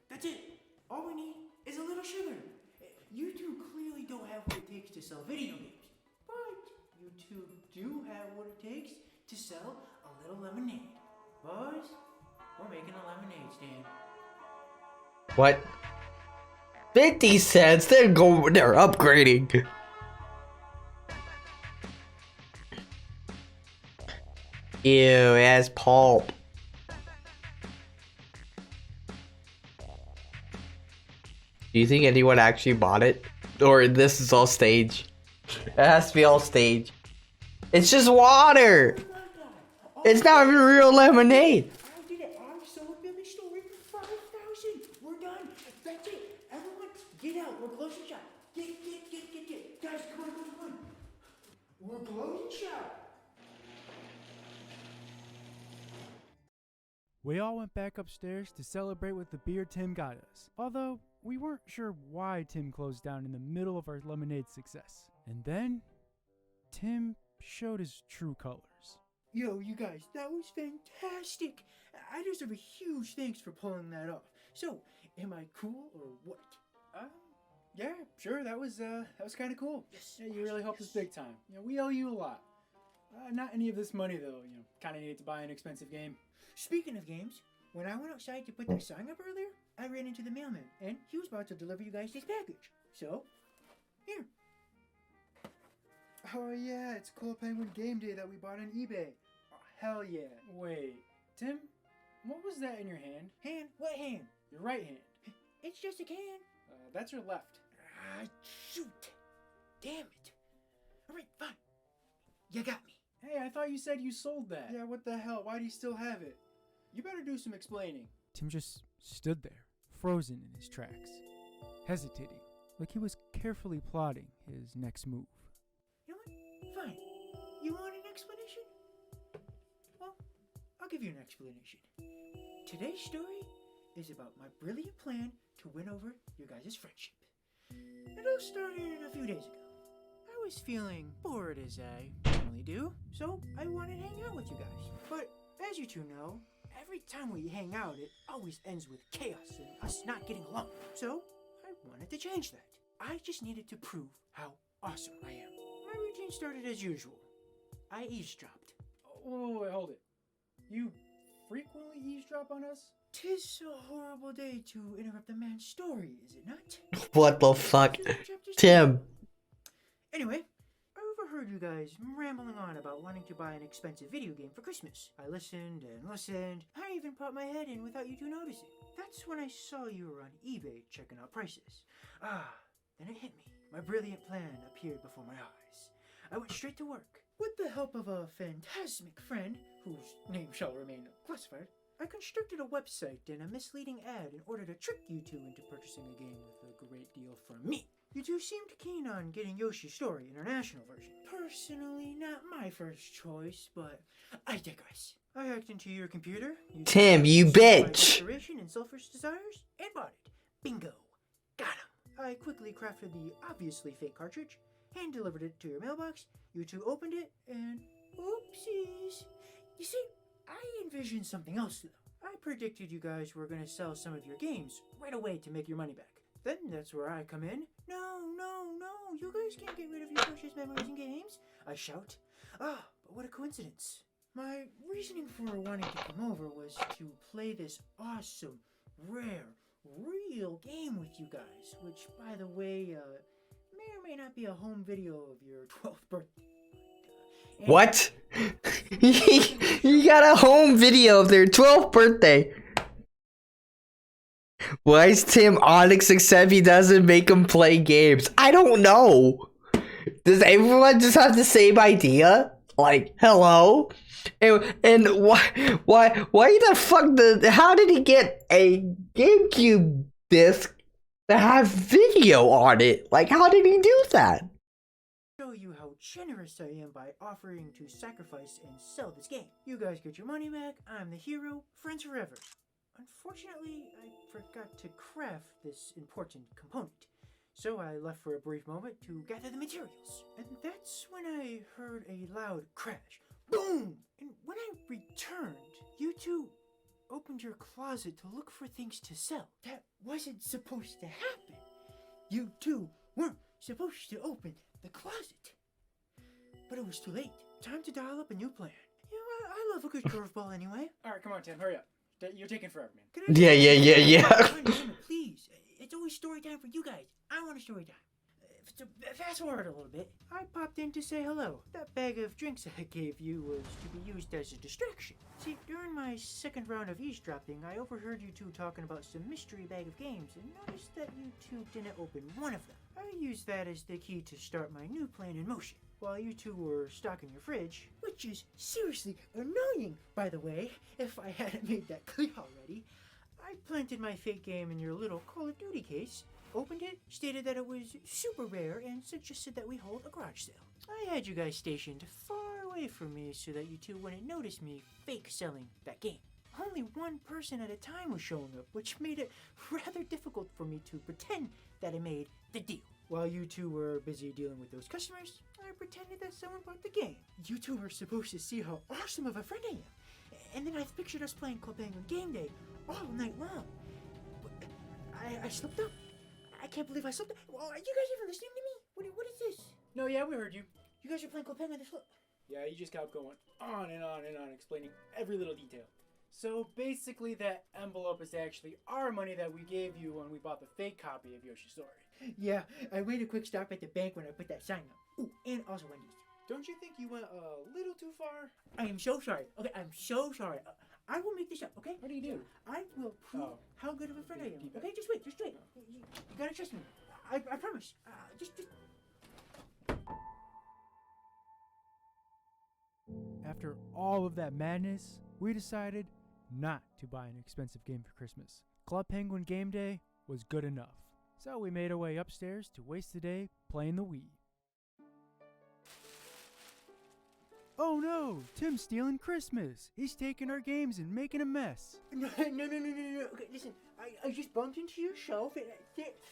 That's it. All we need is a little sugar. You two clearly don't have what it takes to sell video games. But you two do have what it takes to sell a little lemonade. Boys, we're making a lemonade stand. What? 50 cents? They're upgrading. Ew, it has pulp. Do you think anyone actually bought it? Or this is all stage? It has to be all stage. It's just water! It's not even real lemonade! I did it. I sold Billy's story for 5,000. We're done. That's it. Everyone, get out. We're closing shop. Get. Guys, come on. We're closing shop. We all went back upstairs to celebrate with the beer Tim got us. Although, we weren't sure why Tim closed down in the middle of our lemonade success. And then, Tim showed his true colors. Yo, you guys, that was fantastic. I deserve a huge thanks for pulling that off. So, am I cool or what? Yeah, sure, that was kind of cool. Yes, Yeah, you really helped us big time. We owe you a lot. Not any of this money, though. Kind of needed to buy an expensive game. Speaking of games, when I went outside to put that sign up earlier, I ran into the mailman, and he was about to deliver you guys this package. So, here. Oh yeah, it's Cool Penguin Game Day that we bought on eBay. Oh, hell yeah. Wait, Tim, what was that in your hand? Hand? What hand? Your right hand. It's just a can. That's your left. Shoot. Damn it. Alright, fine. You got me. Hey, I thought you said you sold that. Yeah, what the hell? Why do you still have it? You better do some explaining. Tim just stood there, frozen in his tracks, hesitating, like he was carefully plotting his next move. You know what? Fine. You want an explanation? Well, I'll give you an explanation. Today's story is about my brilliant plan to win over your guys' friendship. It all started a few days ago. I was feeling bored as I normally do, so I wanted to hang out with you guys. But as you two know, every time we hang out, it always ends with chaos and us not getting along. So I wanted to change that. I just needed to prove how awesome I am. My routine started as usual. I eavesdropped. Oh, wait, hold it. You frequently eavesdrop on us? 'Tis a horrible day to interrupt a man's story, is it not? What the fuck? Tim. Anyway, I overheard you guys rambling on about wanting to buy an expensive video game for Christmas. I listened and listened. I even popped my head in without you two noticing. That's when I saw you were on eBay checking out prices. Then it hit me. My brilliant plan appeared before my eyes. I went straight to work. With the help of a phantasmic friend, whose name shall remain classified, I constructed a website and a misleading ad in order to trick you two into purchasing a game with a great deal from me. You two seemed keen on getting Yoshi's Story International version. Personally, not my first choice, but I digress. I hacked into your computer. Tim, you bitch. Inspiration and selfish desires, and bought it. Bingo. Got him. I quickly crafted the obviously fake cartridge, hand delivered it to your mailbox. You two opened it, and oopsies. You see, I envisioned something else though. I predicted you guys were going to sell some of your games right away to make your money back. Then that's where I come in. No, you guys can't get rid of your precious memories and games, I shout. But what a coincidence. My reasoning for wanting to come over was to play this awesome, rare, real game with you guys, which, by the way, may or may not be a home video of your 12th birthday. What? You got a home video of their 12th birthday. Why is Tim Onyx except he doesn't make him play games? I don't know. Does everyone just have the same idea? Like, hello? And why the fuck how did he get a GameCube disc that have video on it? Like, how did he do that? Show you how generous I am by offering to sacrifice and sell this game. You guys get your money back, I'm the hero, friends forever. Unfortunately, I forgot to craft this important component, so I left for a brief moment to gather the materials. And that's when I heard a loud crash. Boom! And when I returned, you two opened your closet to look for things to sell. That wasn't supposed to happen. You two weren't supposed to open the closet. But it was too late. Time to dial up a new plan. You know, I love a good curveball anyway. Alright, come on, Tim, hurry up. You're taking forever, man. Can I Yeah. Please. It's always story time for you guys. I want a story time. So fast forward a little bit. I popped in to say hello. That bag of drinks I gave you was to be used as a distraction. See, during my second round of eavesdropping, I overheard you two talking about some mystery bag of games and noticed that you two didn't open one of them. I used that as the key to start my new plan in motion. While you two were stocking your fridge, which is seriously annoying, by the way, if I hadn't made that clear already, I planted my fake game in your little Call of Duty case, opened it, stated that it was super rare, and suggested that we hold a garage sale. I had you guys stationed far away from me so that you two wouldn't notice me fake selling that game. Only one person at a time was showing up, which made it rather difficult for me to pretend that I made the deal. While you two were busy dealing with those customers, I pretended that someone bought the game. You two were supposed to see how awesome of a friend I am. And then I pictured us playing Club Penguin Game Day all night long. But I slipped up. I can't believe I slipped up. Well, are you guys even listening to me? What is this? No, yeah, we heard you. You guys are playing Club Penguin this flip. Yeah, you just kept going on and on and on, explaining every little detail. So basically that envelope is actually our money that we gave you when we bought the fake copy of Yoshi's Story. Yeah, I made a quick stop at the bank when I put that sign up. Ooh, and also Wendy's. Don't you think you went a little too far? I am so sorry. Okay, I'm so sorry. I will make this up, okay? What do you do? I will prove how good of a friend I am. Okay, just wait. You gotta trust me. I promise. Just. After all of that madness, we decided not to buy an expensive game for Christmas. Club Penguin Game Day was good enough. So we made our way upstairs to waste the day playing the Wii. Oh no! Tim's stealing Christmas! He's taking our games and making a mess! No. Okay, listen. I just bumped into your shelf.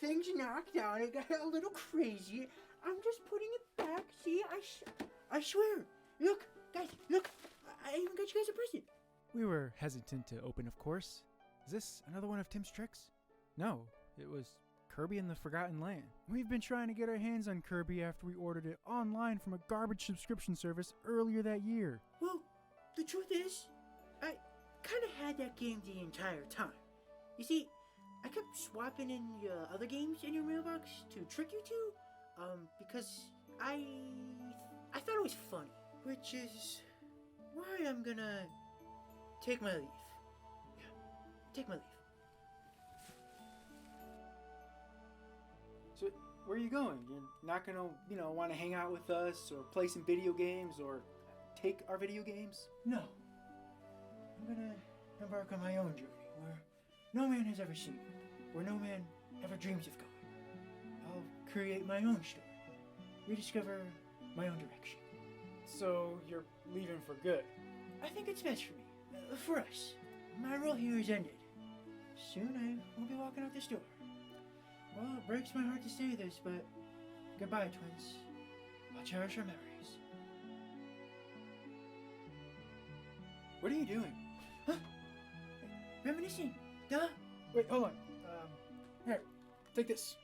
Things knocked down. It got a little crazy. I'm just putting it back. See, I swear. Look, guys, look. I even got you guys a present. We were hesitant to open, of course. Is this another one of Tim's tricks? No, it was Kirby and the Forgotten Land. We've been trying to get our hands on Kirby after we ordered it online from a garbage subscription service earlier that year. Well, the truth is, I kind of had that game the entire time. You see, I kept swapping in other games in your mailbox to trick you two, because I thought it was funny, which is why I'm gonna take my leave. Yeah, take my leave. So, where are you going? You're not gonna, want to hang out with us or play some video games or take our video games? No. I'm gonna embark on my own journey where no man has ever seen, where no man ever dreams of going. I'll create my own story, rediscover my own direction. So, you're leaving for good? I think it's best for me, for us. My role here is ended. Soon I will be walking out this door. Well, it breaks my heart to say this, but goodbye, twins. I'll cherish our memories. What are you doing? Huh? Reminiscing. Duh. Wait, hold on. Here, take this.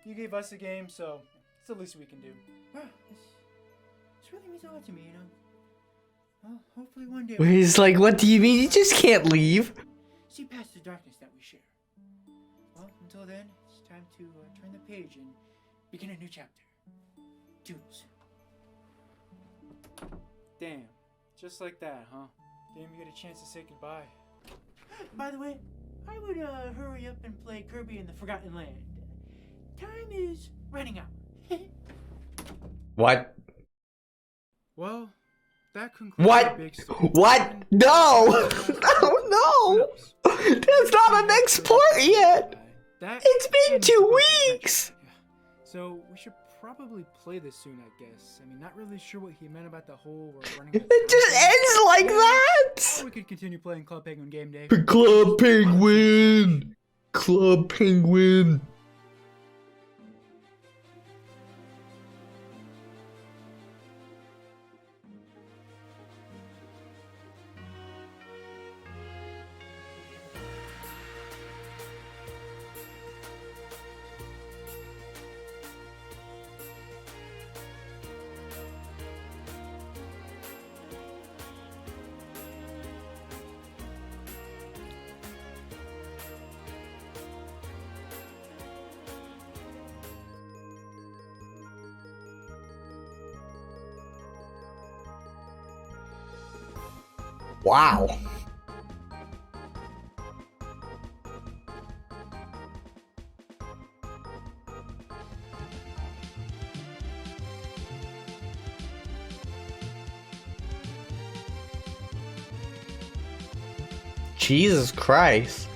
You gave us a game, so it's the least we can do. Wow, this really means a lot to me, Well, hopefully one day He's like, what do you mean? You just can't leave. see past the darkness that we share. Well, until then, it's time to turn the page and begin a new chapter. Toodles. Damn, just like that, huh? Didn't even get a chance to say goodbye. By the way, I would hurry up and play Kirby in the Forgotten Land. Time is running out. What? Well, that concludes What? our big story. What? No! No! That's not an export yet! It's been 2 weeks! Yeah. So, we should probably play this soon, I guess. I mean, not really sure what he meant about the whole running. It just ends like that! Or we could continue playing Club Penguin Game Day. Club Penguin! Club Penguin! Wow. Jesus Christ.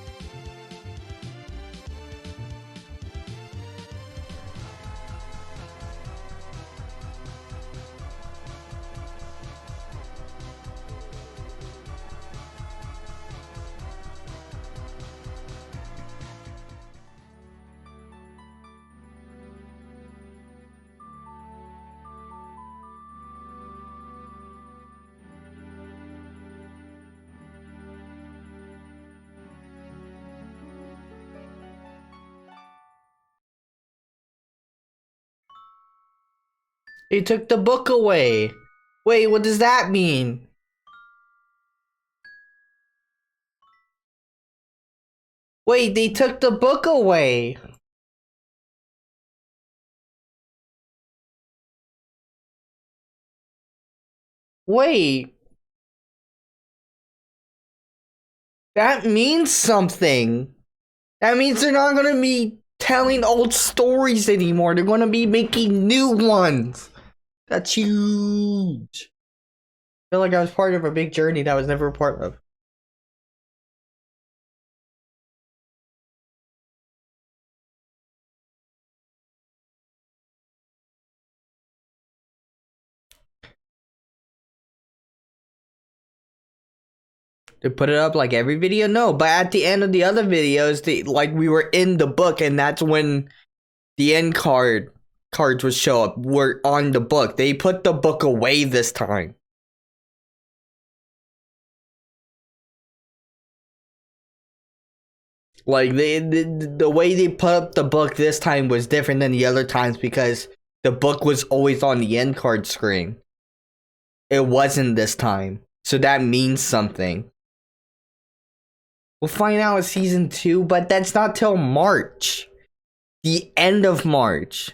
They took the book away. Wait, what does that mean? Wait, they took the book away. Wait. That means something. That means they're not gonna be telling old stories anymore. They're gonna be making new ones. That's huge. I feel like I was part of a big journey that I was never a part of. They put it up like every video? No, but at the end of the other videos, like we were in the book, and that's when the end cards would show up. We're on the book. They put the book away this time. Like the way they put up the book this time was different than the other times because the book was always on the end card screen. It wasn't this time, so that means something. We'll find out in season 2, but that's not till March. The end of March.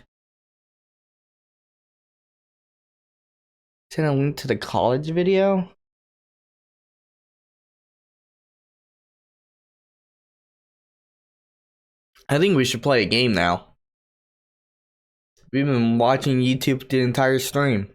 Send a link to the college video. I think we should play a game now. We've been watching YouTube the entire stream.